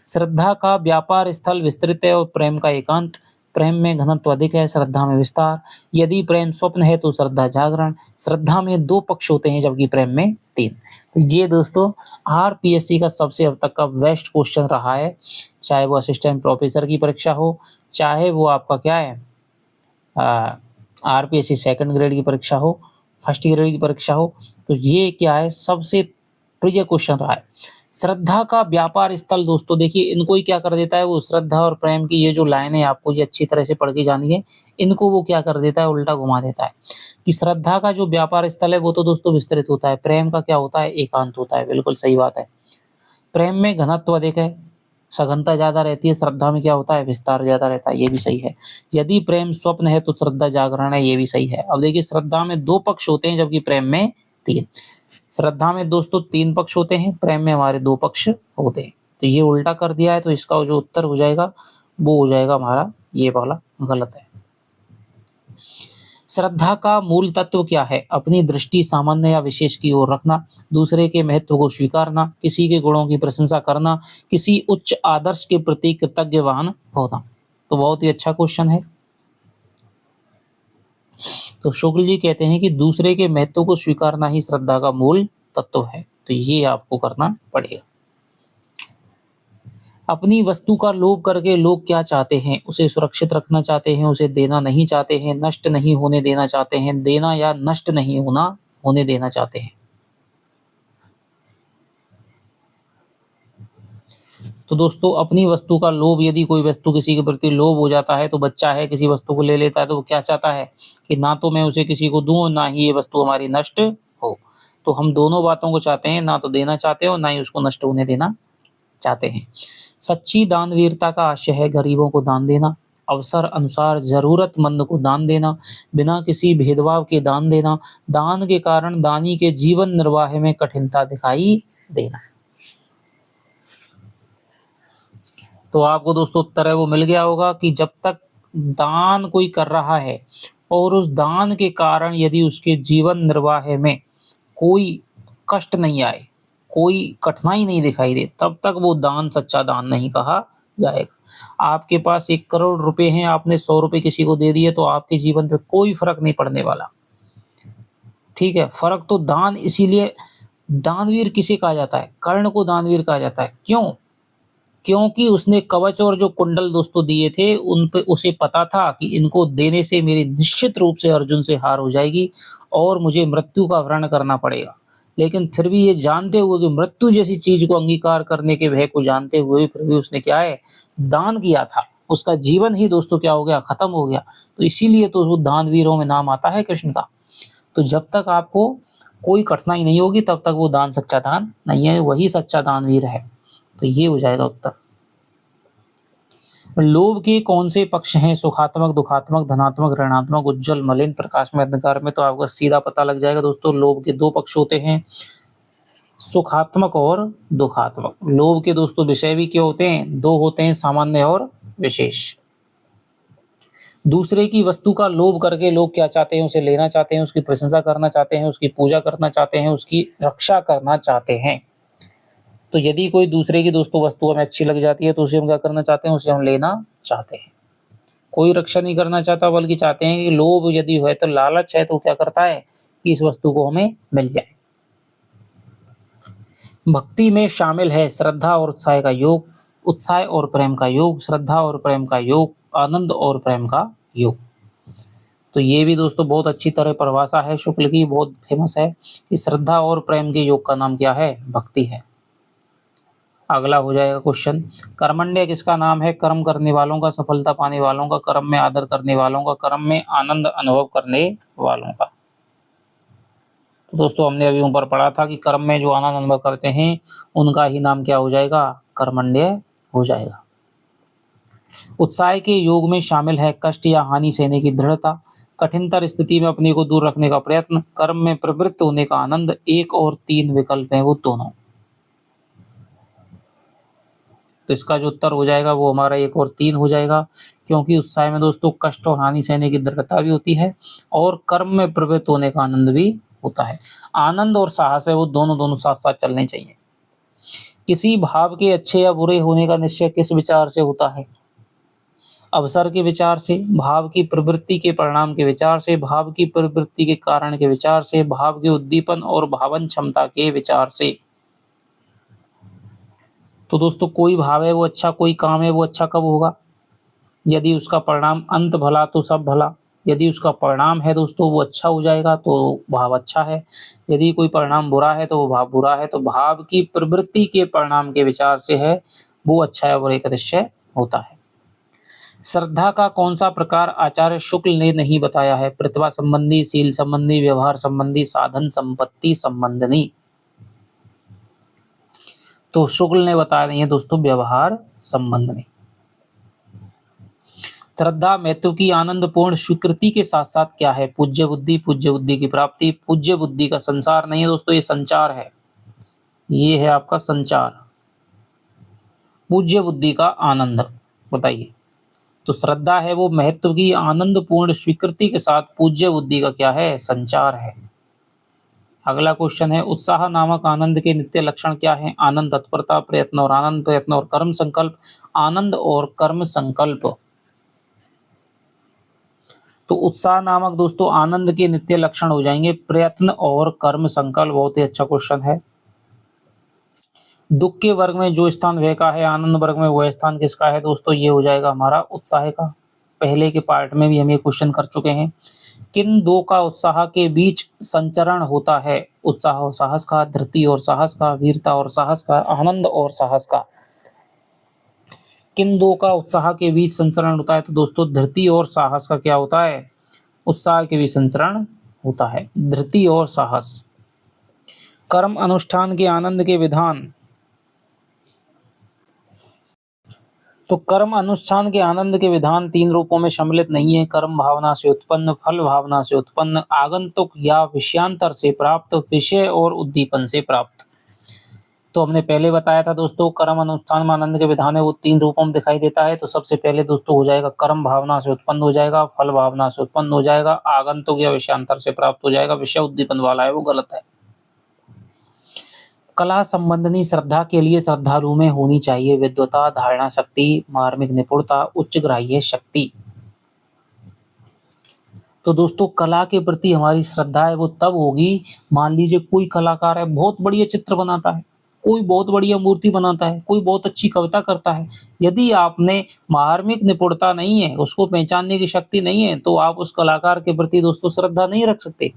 श्रद्धा का व्यापार स्थल विस्तृत है और प्रेम का एकांत। प्रेम में घनत्व अधिक है, श्रद्धा में विस्तार। यदि प्रेम स्वप्न है तो श्रद्धा जागरण। श्रद्धा में 2 पक्ष होते हैं जबकि प्रेम में 3। तो ये दोस्तों आरपीएससी का सबसे अब तक का बेस्ट क्वेश्चन रहा है, चाहे वो असिस्टेंट प्रोफेसर की परीक्षा हो, चाहे वो आपका क्या है आरपीएससी सेकंड ग्रेड की परीक्षा हो, फर्स्ट ग्रेड की परीक्षा हो, तो ये क्या है सबसे प्रिय क्वेश्चन रहा है। श्रद्धा का व्यापार स्थल दोस्तों देखिए, इनको ही क्या कर देता है वो, श्रद्धा और प्रेम की ये जो लाइनें आपको ये अच्छी तरह से पढ़ के जानी है, इनको वो क्या कर देता है, उल्टा घुमा देता है कि श्रद्धा का जो व्यापार स्थल है वो तो दोस्तों विस्तृत होता है, प्रेम का क्या होता है, एकांत होता है। बिल्कुल सही बात है। प्रेम में घनत्व अधिक है, सघनता ज्यादा रहती है, श्रद्धा में क्या होता है, विस्तार ज्यादा रहता है, ये भी सही है। यदि प्रेम स्वप्न है तो श्रद्धा जागरण है, ये भी सही है। अब देखिए श्रद्धा में 2 पक्ष होते हैं जबकि प्रेम में 3। श्रद्धा में दोस्तों 3 पक्ष होते हैं, प्रेम में हमारे 2 पक्ष होते हैं, तो ये उल्टा कर दिया है, तो इसका जो उत्तर हो जाएगा वो हो जाएगा हमारा ये वाला गलत है। श्रद्धा का मूल तत्व क्या है? अपनी दृष्टि सामान्य या विशेष की ओर रखना, दूसरे के महत्व को स्वीकारना, किसी के गुणों की प्रशंसा करना, किसी उच्च आदर्श के प्रति कृतज्ञवान होना। तो बहुत ही अच्छा क्वेश्चन है। तो शुक्ल जी कहते हैं कि दूसरे के महत्व को स्वीकारना ही श्रद्धा का मूल तत्व है, तो ये आपको करना पड़ेगा। अपनी वस्तु का लोभ करके लोग क्या चाहते हैं? उसे सुरक्षित रखना चाहते हैं, उसे देना नहीं चाहते हैं, नष्ट नहीं होने देना चाहते हैं, देना या नष्ट नहीं होने देना चाहते हैं। तो दोस्तों अपनी वस्तु का लोभ, यदि कोई वस्तु किसी के प्रति लोभ हो जाता है, तो बच्चा है किसी वस्तु को ले लेता है, तो वो क्या चाहता है कि ना तो मैं उसे किसी को दूं, ना ही ये वस्तु हमारी नष्ट हो। तो हम दोनों बातों को चाहते हैं, ना तो देना चाहते हो, ना ही उसको नष्ट होने देना चाहते हैं। सच्ची दानवीरता का आशय है गरीबों को दान देना, अवसर अनुसार जरूरतमंद को दान देना, बिना किसी भेदभाव के दान देना, दान के कारण दानी के जीवन निर्वाह में कठिनता दिखाई देना। तो आपको दोस्तों उत्तर है वो मिल गया होगा कि जब तक दान कोई कर रहा है और उस दान के कारण यदि उसके जीवन निर्वाह में कोई कष्ट नहीं आए, कोई कठिनाई नहीं दिखाई दे, तब तक वो दान सच्चा दान नहीं कहा जाएगा। आपके पास 1 करोड़ रुपए हैं, आपने 100 रुपए किसी को दे दिए, तो आपके जीवन पे कोई फर्क नहीं पड़ने वाला। ठीक है, फर्क तो दान, इसीलिए दानवीर किसे कहा जाता है? कर्ण को दानवीर कहा जाता है। क्यों? क्योंकि उसने कवच और जो कुंडल दोस्तों दिए थे उन पे उसे पता था कि इनको देने से मेरी निश्चित रूप से अर्जुन से हार हो जाएगी और मुझे मृत्यु का वर्ण करना पड़ेगा। लेकिन फिर भी ये जानते हुए कि मृत्यु जैसी चीज को अंगीकार करने के भय को जानते हुए फिर भी उसने क्या है, दान किया था। उसका जीवन ही दोस्तों क्या हो गया, खत्म हो गया। तो इसीलिए तो वो दानवीरों में नाम आता है कृष्ण का। तो जब तक आपको कोई कठिनाई नहीं होगी तब तक वो दान सच्चा दान नहीं है, वही सच्चा दानवीर है। तो ये हो जाएगा उत्तर। लोभ के कौन से पक्ष हैं? सुखात्मक, दुखात्मक, धनात्मक, ऋणात्मक, उज्जवल, मलिन, प्रकाश में, अंधकार में। तो आपको सीधा पता लग जाएगा दोस्तों, लोभ के 2 पक्ष होते हैं, सुखात्मक और दुखात्मक। लोभ के दोस्तों विषय भी क्या होते हैं? दो होते हैं, सामान्य और विशेष। दूसरे की वस्तु का लोभ करके लोग क्या चाहते हैं? उसे लेना चाहते हैं, उसकी प्रशंसा करना चाहते हैं, उसकी पूजा करना चाहते हैं, उसकी रक्षा करना चाहते हैं। तो यदि कोई दूसरे की दोस्तों वस्तु हमें अच्छी लग जाती है तो उसे हम क्या करना चाहते हैं? उसे हम लेना चाहते हैं। कोई रक्षा नहीं करना चाहता, बल्कि चाहते हैं कि लोभ यदि है तो लालच है तो क्या करता है कि इस वस्तु को हमें मिल जाए। भक्ति में शामिल है श्रद्धा और उत्साह का योग, उत्साह और प्रेम का योग, श्रद्धा और प्रेम का योग, आनंद और प्रेम का योग। तो ये भी दोस्तों बहुत अच्छी तरह परिभाषा है शुक्ल की, बहुत फेमस है कि श्रद्धा और प्रेम के योग का नाम क्या है? भक्ति है। अगला हो जाएगा क्वेश्चन, कर्मण्य किसका नाम है? कर्म करने वालों का, सफलता पाने वालों का, कर्म में आदर करने वालों का, कर्म में आनंद अनुभव करने वालों का। तो दोस्तों हमने अभी ऊपर पढ़ा था कि कर्म में जो आनंद अनुभव करते हैं उनका ही नाम क्या हो जाएगा? कर्मण्य हो जाएगा। उत्साह के योग में शामिल है कष्ट या हानि सहने की दृढ़ता, कठिनतर स्थिति में अपने को दूर रखने का प्रयत्न, कर्म में प्रवृत्त होने का आनंद। एक और तीन विकल्प हैं वो दोनों। तो इसका जो उत्तर हो जाएगा वो हमारा एक और तीन हो जाएगा, क्योंकि उत्साह में दोस्तों कष्ट और हानि सहने की दृढ़ता भी होती है और कर्म में प्रवृत्त होने का आनंद भी होता है। आनंद और साहस है वो दोनों दोनों साथ साथ चलने चाहिए। किसी भाव के अच्छे या बुरे होने का निश्चय किस विचार से होता है? अवसर के विचार से, भाव की प्रवृत्ति के परिणाम के विचार से, भाव की प्रवृत्ति के कारण के विचार से, भाव के उद्दीपन और भावन क्षमता के विचार से। तो दोस्तों कोई भाव है वो अच्छा, कोई काम है वो अच्छा कब होगा? यदि उसका परिणाम अंत भला तो सब भला। यदि उसका परिणाम है दोस्तों वो अच्छा हो जाएगा तो भाव अच्छा है। यदि कोई परिणाम बुरा है तो वो भाव बुरा है। तो भाव की प्रवृत्ति के परिणाम के विचार से है वो अच्छा है बुरे का निश्चय होता है। श्रद्धा का कौन सा प्रकार आचार्य शुक्ल ने नहीं बताया है? प्रतिभा संबंधी, शील संबंधी, व्यवहार संबंधी, साधन संपत्ति संबंधी। तो शुक्ल ने बताया नहीं है दोस्तों व्यवहार संबंधी। श्रद्धा महत्व की आनंदपूर्ण स्वीकृति के साथ साथ क्या है? पूज्य बुद्धि, पूज्य बुद्धि की प्राप्ति। पूज्य बुद्धि का संसार नहीं है दोस्तों, ये संचार है। ये है आपका संचार। पूज्य बुद्धि का आनंद। बताइए, तो श्रद्धा है वो महत्व की आनंदपूर्ण स्वीकृति के साथ पूज्य बुद्धि का क्या है? संचार है। अगला क्वेश्चन है, उत्साह नामक आनंद के नित्य लक्षण क्या है? आनंद, तत्परता, प्रयत्न और आनंद, प्रयत्न और कर्म संकल्प, आनंद और कर्म संकल्प। तो उत्साह नामक दोस्तों आनंद के नित्य लक्षण हो जाएंगे प्रयत्न और कर्म संकल्प। बहुत ही अच्छा क्वेश्चन है। दुख के वर्ग में जो स्थान वह का है, आनंद वर्ग में वह स्थान किसका है? दोस्तों ये हो जाएगा हमारा उत्साह का। पहले के पार्ट में भी हम ये क्वेश्चन कर चुके हैं। किन दो का उत्साह के बीच संचरण होता है? उत्साह और साहस का, धृति और साहस का, वीरता और साहस का, आनंद और साहस का। किन दो का उत्साह के बीच संचरण होता है? तो दोस्तों धृति और साहस का क्या होता है? उत्साह के बीच संचरण होता है, धृति और साहस। कर्म अनुष्ठान के आनंद के विधान। तो कर्म अनुष्ठान के आनंद के विधान तीन रूपों में सम्मिलित नहीं है। कर्म भावना से उत्पन्न, फल भावना से उत्पन्न, आगंतुक या विषयांतर से प्राप्त, विषय और उद्दीपन से प्राप्त। तो हमने पहले बताया था दोस्तों कर्म अनुष्ठान में आनंद के विधान है वो तीन रूपों में दिखाई देता है। तो सबसे पहले दोस्तों हो जाएगा कर्म भावना से उत्पन्न हो जाएगा, फल भावना से उत्पन्न हो जाएगा, आगंतुक या विषयांतर से प्राप्त हो जाएगा, विषय उद्दीपन वाला है वो गलत है। कला संबंधी श्रद्धा के लिए श्रद्धालु में होनी चाहिए विद्वता, धारणा शक्ति, मार्मिक निपुणता, उच्च ग्राह्य शक्ति। तो दोस्तों कला के प्रति हमारी श्रद्धा है वो तब होगी, मान लीजिए कोई कलाकार है बहुत बढ़िया चित्र बनाता है, कोई बहुत बढ़िया मूर्ति बनाता है, कोई बहुत अच्छी कविता करता है। यदि आपने मार्मिक निपुणता नहीं है, उसको पहचानने की शक्ति नहीं है, तो आप उस कलाकार के प्रति दोस्तों श्रद्धा नहीं रख सकते।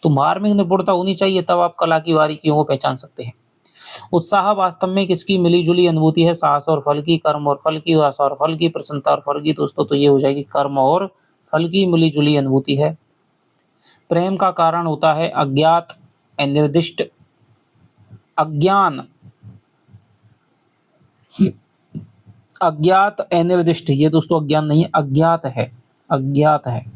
तो मार्मिक निपुणता होनी चाहिए, तब आप कला की बारीकियों को पहचान सकते हैं। उत्साह वास्तव में किसकी मिलीजुली अनुभूति है? साहस और फल की, कर्म और फल की, आशा और फल की, प्रसन्नता और फल की। दोस्तों तो ये हो जाएगी कर्म और फल की मिलीजुली अनुभूति है। प्रेम का कारण होता है अज्ञात, अनिर्दिष्ट, अज्ञान, अज्ञात, अनिर्दिष्ट। ये दोस्तों अज्ञान नहीं है, अज्ञात है, अज्ञात है।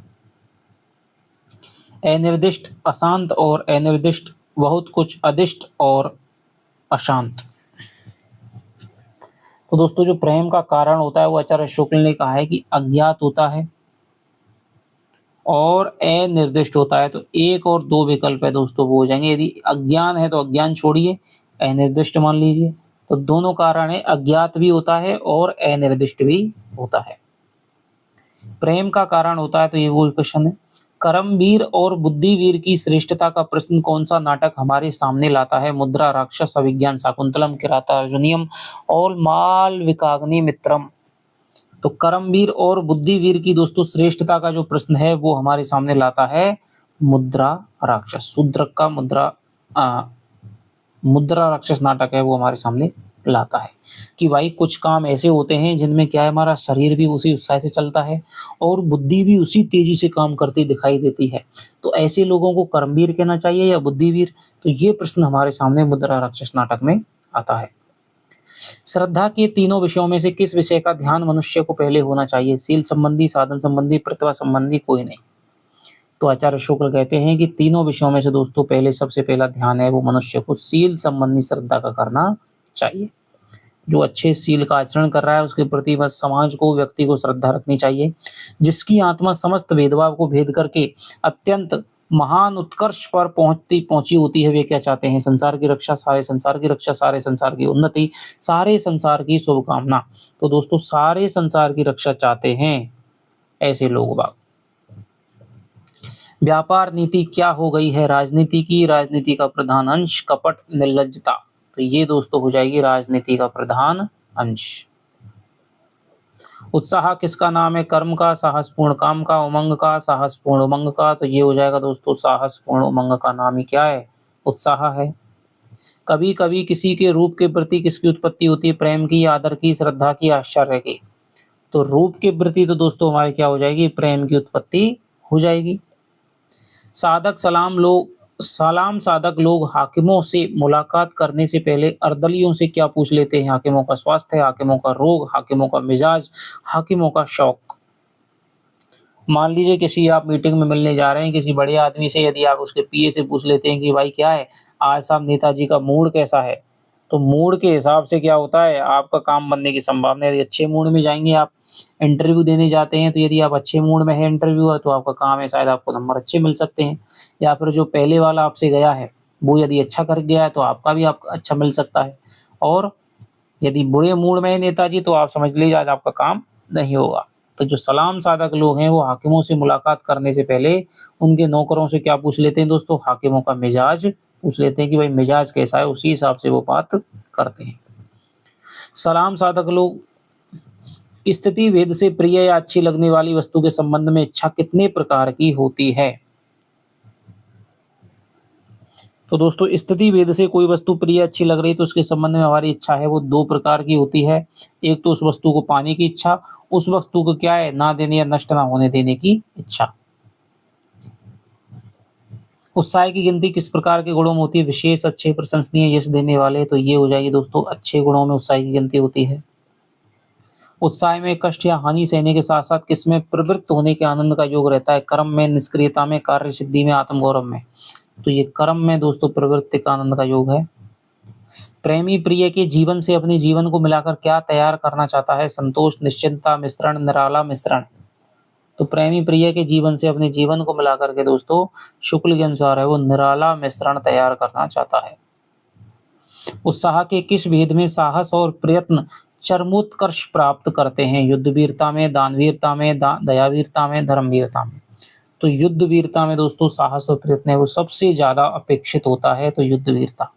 अनिर्दिष्ट, अशांत और अनिर्दिष्ट बहुत कुछ अदिष्ट और अशांत। तो दोस्तों जो प्रेम का कारण होता है वो आचार्य शुक्ल ने कहा है कि अज्ञात होता है और अनिर्दिष्ट होता है। तो 1 और 2 विकल्प है दोस्तों, वो हो जाएंगे। यदि अज्ञान है तो अज्ञान छोड़िए, अनिर्दिष्ट मान लीजिए। तो दोनों कारण है, अज्ञात भी होता है और अनिर्दिष्ट भी होता है। प्रेम का कारण होता है तो ये वो क्वेश्चन है। कर्मवीर और बुद्धिवीर की श्रेष्ठता का प्रश्न कौन सा नाटक हमारे सामने लाता है? मुद्रा, राक्षस, अभिज्ञान, शाकुंतलम, किराता अर्जुनियम और मालविकाग्नि मित्रम। तो कर्मवीर और बुद्धिवीर की दोस्तों श्रेष्ठता का जो प्रश्न है वो हमारे सामने लाता है मुद्रा राक्षस। शूद्रक का मुद्रा राक्षस नाटक है वो हमारे सामने लाता है कि भाई कुछ काम ऐसे होते हैं जिनमें क्या है, हमारा शरीर भी उसी उत्साह से चलता है और बुद्धि भी उसी तेजी से काम करती दिखाई देती है। तो ऐसे लोगों को कर्मवीर कहना चाहिए या बुद्धिवीर? तो ये प्रश्न हमारे सामने मुद्रा राक्षस नाटक में आता है। श्रद्धा के तीनों विषयों में से किस विषय का ध्यान मनुष्य को पहले होना चाहिए? शील संबंधी, साधन संबंधी, प्रतिभा संबंधी, कोई नहीं। तो आचार्य शुक्ल कहते हैं कि तीनों विषयों में से दोस्तों पहले सबसे पहला ध्यान है वो मनुष्य को शील संबंधी श्रद्धा का करना चाहिए। जो अच्छे शील का आचरण कर रहा है उसके प्रति बस समाज को, व्यक्ति को श्रद्धा रखनी चाहिए। जिसकी आत्मा समस्त भेदभाव को भेद करके अत्यंत महान उत्कर्ष पर पहुंची होती है, वे क्या चाहते हैं? संसार की रक्षा, सारे संसार की रक्षा, सारे संसार की उन्नति, सारे संसार की शुभकामना। तो दोस्तों सारे संसार की रक्षा चाहते हैं ऐसे लोग बाग। व्यापार नीति क्या हो गई है राजनीति की? राजनीति का प्रधान अंश कपट, निर्लज्जता। तो ये दोस्तों हो जाएगी राजनीति का प्रधान अंश। उत्साह किसका नाम है? कर्म का, साहसपूर्ण काम का, उमंग का, साहसपूर्ण उमंग का। तो ये हो जाएगा दोस्तों साहसपूर्ण उमंग का नाम ही क्या है? उत्साह है। कभी कभी किसी के रूप के प्रति किसकी उत्पत्ति होती है? प्रेम की, आदर की, श्रद्धा की, आश्चर्य की। तो रूप के प्रति तो दोस्तों हमारे क्या हो जाएगी? प्रेम की उत्पत्ति हो जाएगी। सलाम साधक लोग हाकिमों से मुलाकात करने से पहले अर्दलियों से क्या पूछ लेते हैं? हाकिमों का स्वास्थ्य, हाकिमों का रोग, हाकिमों का मिजाज, हाकिमों का शौक। मान लीजिए किसी आप मीटिंग में मिलने जा रहे हैं किसी बड़े आदमी से, यदि आप उसके पीए से पूछ लेते हैं कि भाई क्या है आज साहब नेताजी का मूड कैसा है, तो मूड के हिसाब से क्या होता है आपका काम बनने की संभावना है। यदि अच्छे मूड में जाएंगे, आप इंटरव्यू देने जाते हैं तो यदि आप अच्छे मूड में है इंटरव्यू है तो आपका काम है, शायद आपको नंबर अच्छे मिल सकते हैं। या फिर जो पहले वाला आपसे गया है वो यदि अच्छा कर गया है तो आपका भी आप अच्छा मिल सकता है। और यदि बुरे मूड में है नेताजी तो आप समझ लीजिए आज आपका काम नहीं होगा। तो जो सलाम साधक लोग हैं वो हाकिमों से मुलाकात करने से पहले उनके नौकरों से क्या पूछ लेते हैं दोस्तों? हाकिमों का मिजाज पूछ लेते हैं कि भाई मिजाज कैसा है, उसी हिसाब से वो बात करते हैं। सलाम साधक लोग स्थिति भेद से प्रिय या अच्छी लगने वाली वस्तु के संबंध में इच्छा कितने प्रकार की होती है? तो दोस्तों स्थिति भेद से कोई वस्तु प्रिय अच्छी लग रही है तो उसके संबंध में हमारी इच्छा है वो 2 प्रकार की होती है। एक तो उस वस्तु को पाने की इच्छा, उस वस्तु को क्या है ना देने या नष्ट ना होने देने की इच्छा। उत्साह की गिनती किस प्रकार के गुणों में होती है? विशेष, अच्छे, प्रशंसनीय, यश देने वाले। तो ये हो जाएगी दोस्तों अच्छे गुणों में उत्साह की गिनती होती है। उत्साह में कष्ट या हानि सहने के साथ साथ किसमें प्रवृत्त होने के आनंद का योग रहता है? कर्म में, निष्क्रियता में, कार्य सिद्धि में, आत्मगौरव में। तो ये कर्म में दोस्तों प्रवृत्ति का आनंद का योग है। प्रेमी प्रिय के जीवन से अपने जीवन को मिलाकर क्या तैयार करना चाहता है? संतोष, निश्चिंतता, मिश्रण, निराला मिश्रण। तो प्रेमी प्रिय के जीवन से अपने जीवन को मिलाकर के दोस्तों शुक्ल के अनुसार है वो निराला मिश्रण तैयार करना चाहता है। उत्साह के किस भेद में साहस और प्रयत्न चरमोत्कर्ष प्राप्त करते हैं? युद्ध वीरता में, दानवीरता में, दयावीरता में, धर्मवीरता में। तो युद्ध वीरता में दोस्तों साहस और प्रयत्न है वो सबसे ज्यादा अपेक्षित होता है, तो युद्ध वीरता।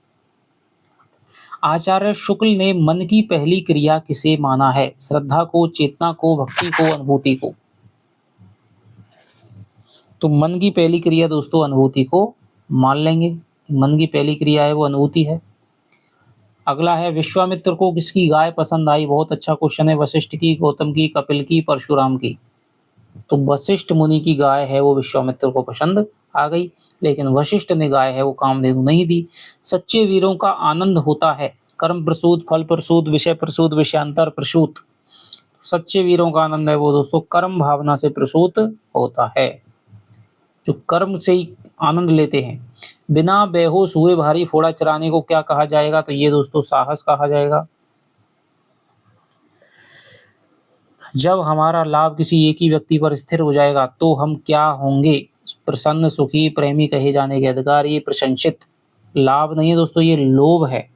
आचार्य शुक्ल ने मन की पहली क्रिया किसे माना है? श्रद्धा को, चेतना को, भक्ति को, अनुभूति को। तो मन की पहली क्रिया दोस्तों अनुभूति को मान लेंगे। मन की पहली क्रिया है वो अनुभूति है। अगला है विश्वामित्र को किसकी गाय पसंद आई? बहुत अच्छा क्वेश्चन है। वशिष्ठ की, गौतम की, कपिल की, परशुराम की। तो वशिष्ठ मुनि की गाय है वो विश्वामित्र को पसंद आ गई, लेकिन वशिष्ठ ने गाय है वो कामधेनु नहीं दी। सच्चे वीरों का आनंद होता है कर्म प्रसूत, फल प्रसूत, विषय प्रसूत, विषयांतर प्रसूत। सच्चे वीरों का आनंद है वो दोस्तों कर्म भावना से प्रसूत होता है, जो कर्म से ही आनंद लेते हैं। बिना बेहोश हुए भारी फोड़ा चराने को क्या कहा जाएगा? तो ये दोस्तों साहस कहा जाएगा। जब हमारा लाभ किसी एक ही व्यक्ति पर स्थिर हो जाएगा तो हम क्या होंगे? प्रसन्न, सुखी, प्रेमी कहे जाने के अधिकारी, प्रशंसित। लाभ नहीं है दोस्तों, ये लोभ है।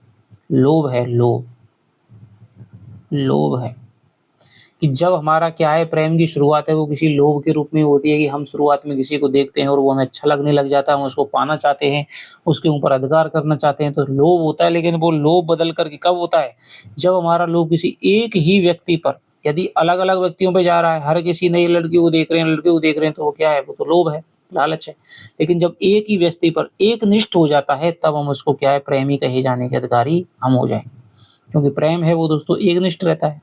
लोभ है, लोभ। लोभ है कि जब हमारा क्या है, प्रेम की शुरुआत है वो किसी लोभ के रूप में होती है कि हम शुरुआत में किसी को देखते हैं और वो हमें अच्छा लगने लग जाता है, हम उसको पाना चाहते हैं, उसके ऊपर अधिकार करना चाहते हैं, तो लोभ होता है। लेकिन वो लोभ बदल करके कब होता है? जब हमारा लोभ किसी एक ही व्यक्ति पर, यदि अलग-अलग व्यक्तियों पे जा रहा है, हर किसी नई लड़की को देख रहे हैं, लड़के को देख रहे हैं, तो वो क्या है? वो तो लोभ है, लालच है। लेकिन जब एक ही व्यक्ति पर एकनिष्ठ हो जाता है, तब हम उसको क्या है? प्रेमी कहे जाने के अधिकारी हम हो जाएँगे। क्योंकि प्रेम है वो दोस्तों एकनिष्ठ रहता है।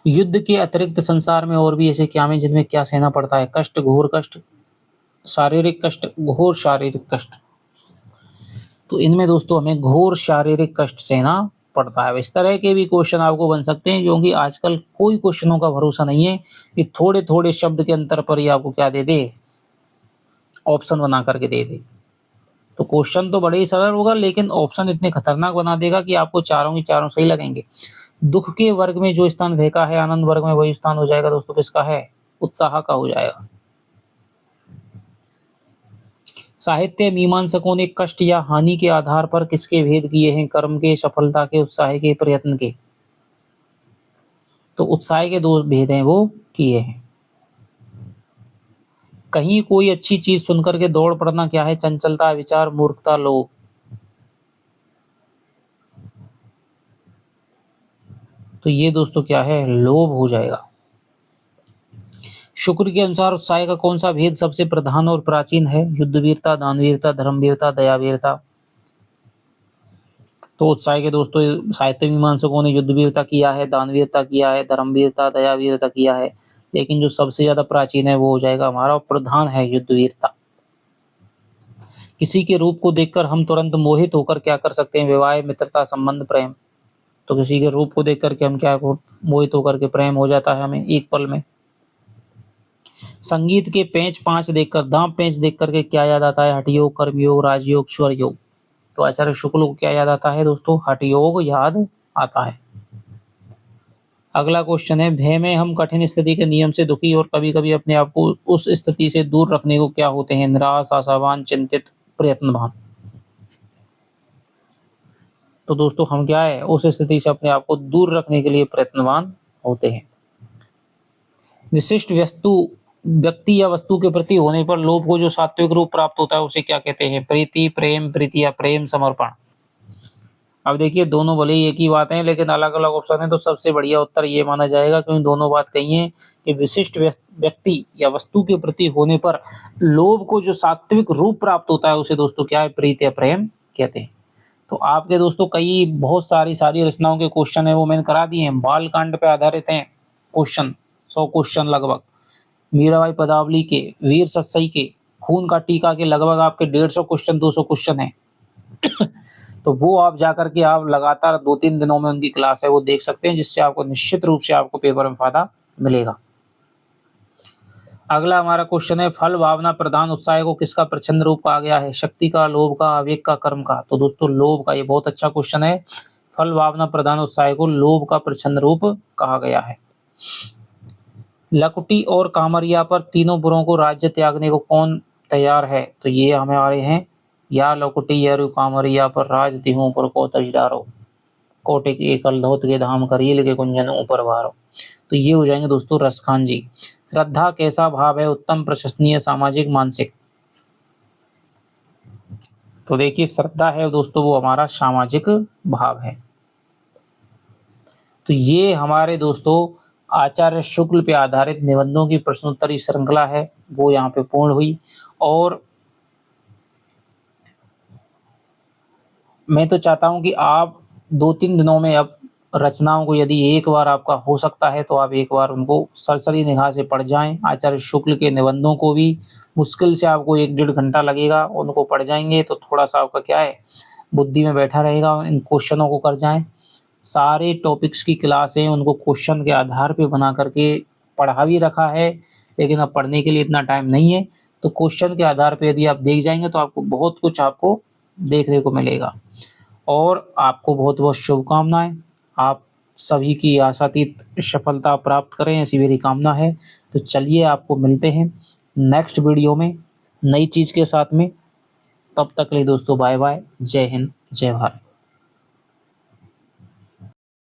युद्ध के अतिरिक्त संसार में और भी ऐसे क्या हैं जिनमें क्या सहना पड़ता है? कष्ट, घोर कष्ट, शारीरिक कष्ट, घोर शारीरिक कष्ट। तो इनमें दोस्तों हमें घोर शारीरिक कष्ट सहना पड़ता है। इस तरह के भी क्वेश्चन आपको बन सकते हैं, क्योंकि आजकल कोई क्वेश्चनों का भरोसा नहीं है कि थोड़े-थोड़े शब्द के अंतर पर ही आपको क्या दे दे? ऑप्शन बना करके दे दे। तो क्वेश्चन तो बड़े ही सरल होगा, लेकिन ऑप्शन इतने खतरनाक बना देगा कि आपको चारों की चारों सही लगेंगे। दुख के वर्ग में जो स्थान भय का है, आनंद वर्ग में वही स्थान हो जाएगा दोस्तों किसका है? उत्साह का हो जाएगा। साहित्य मीमांसकों ने कष्ट या हानि के आधार पर किसके भेद किए हैं? कर्म के, सफलता के, उत्साह के, प्रयत्न के। तो उत्साह के दो भेद हैं वो किए हैं। कहीं कोई अच्छी चीज सुनकर के दौड़ पड़ना क्या है? चंचलता, विचार, मूर्खता, लोभ। तो ये दोस्तों क्या है? लोभ हो जाएगा। शुक्र के अनुसार उत्साह का कौन सा भेद सबसे प्रधान और प्राचीन है? युद्धवीरता, दानवीरता, धर्मवीरता, दयावीरता। तो उत्साह के दोस्तों साहित्य मीमांसकों ने युद्धवीरता किया है, दानवीरता किया है, धर्मवीरता, दयावीरता किया है, लेकिन जो सबसे ज्यादा प्राचीन है वो हो जाएगा हमारा प्रधान है युद्धवीरता। किसी के रूप को देखकर हम तुरंत मोहित होकर क्या कर सकते हैं? विवाह, मित्रता, संबंध, प्रेम। तो किसी के रूप को देख करके हम क्या मोहित होकर के प्रेम हो जाता है हमें एक पल में। संगीत के पेंच पांच देखकर, दांव पेंच देख करके क्या याद आता है? हठयोग, कर्मयोग, राजयोग, स्वर योग। तो आचार्य शुक्ल को क्या याद आता है दोस्तों? हठयोग याद आता है। अगला क्वेश्चन है, भय में हम कठिन स्थिति के नियम से दुखी और कभी कभी अपने आप को उस स्थिति से दूर रखने को क्या होते हैं? निराश, आशावान, चिंतित, प्रयत्नवान। तो दोस्तों हम क्या है? उस स्थिति से अपने आप को दूर रखने के लिए प्रयत्नवान होते हैं। विशिष्ट व्यक्ति या वस्तु के प्रति होने पर लोभ को जो सात्विक रूप प्राप्त होता है उसे क्या कहते हैं? प्रीति, प्रेम, प्रीति या प्रेम, समर्पण। अब देखिए दोनों भले ही एक ही बात है, लेकिन अलग अलग ऑप्शन है, तो सबसे बढ़िया उत्तर ये माना जाएगा, क्योंकि दोनों बात कही है कि विशिष्ट व्यक्ति या वस्तु के प्रति होने पर लोभ को जो सात्विक रूप प्राप्त होता है उसे दोस्तों क्या है? प्रीति या प्रेम कहते हैं। तो आपके दोस्तों कई बहुत सारी रचनाओं के क्वेश्चन है वो मैंने करा दिए हैं, बाल कांड पे आधारित हैं क्वेश्चन, 100 क्वेश्चन लगभग। मीराबाई पदावली के, वीर सत्सई के, खून का टीका के लगभग आपके 150 क्वेश्चन 200 क्वेश्चन हैं। तो वो आप जाकर के आप लगातार 2-3 दिनों में उनकी क्लास है वो देख सकते हैं, जिससे आपको निश्चित रूप से आपको पेपर में फायदा मिलेगा। अगला हमारा क्वेश्चन है, फल भावना प्रधान उत्साह को किसका प्रच्छन्न रूप कहा गया है? शक्ति का, लोभ का, आवेग का, कर्म का। तो दोस्तों लोभ का, ये बहुत अच्छा क्वेश्चन है। फल भावना प्रधान उत्साह को लोभ का प्रच्छन्न रूप कहा गया है। लकुटी और कामरिया पर तीनों बुरों को राज्य त्यागने को कौन तैयार है? तो ये हमारे हैं, या लकुटी या कामरिया पर राज दिहूं पर को तजदारो, कोटे के एकल धोत के धाम करील के कुंजन ऊपर वारो। तो ये हो जाएंगे दोस्तों रसखान जी। श्रद्धा कैसा भाव है? उत्तम, प्रशंसनीय, सामाजिक, मानसिक। तो देखिए श्रद्धा है दोस्तों वो हमारा सामाजिक भाव है। तो ये हमारे दोस्तों आचार्य शुक्ल पे आधारित निबंधों की प्रश्नोत्तरी श्रृंखला है वो यहाँ पे पूर्ण हुई। और मैं तो चाहता हूं कि आप 2-3 दिनों में अब रचनाओं को यदि एक बार आपका हो सकता है तो आप एक बार उनको सरसरी निगाह से पढ़ जाएं। आचार्य शुक्ल के निबंधों को भी मुश्किल से आपको 1-1.5 घंटा लगेगा, उनको पढ़ जाएंगे तो थोड़ा सा आपका क्या है बुद्धि में बैठा रहेगा। इन क्वेश्चनों को कर जाएं। सारे टॉपिक्स की क्लास है उनको क्वेश्चन के आधार पे बना करके पढ़ा भी रखा है, लेकिन अब पढ़ने के लिए इतना टाइम नहीं है, तो क्वेश्चन के आधार पे यदि आप देख जाएँगे तो आपको बहुत कुछ आपको देखने को मिलेगा। और आपको बहुत-बहुत शुभकामनाएँ। आप सभी की आशातीत सफलता प्राप्त करें, ऐसी मेरी कामना है। तो चलिए आपको मिलते हैं नेक्स्ट वीडियो में नई चीज़ के साथ में। तब तक के लिए दोस्तों बाय-बाय। जय हिंद, जय भारत।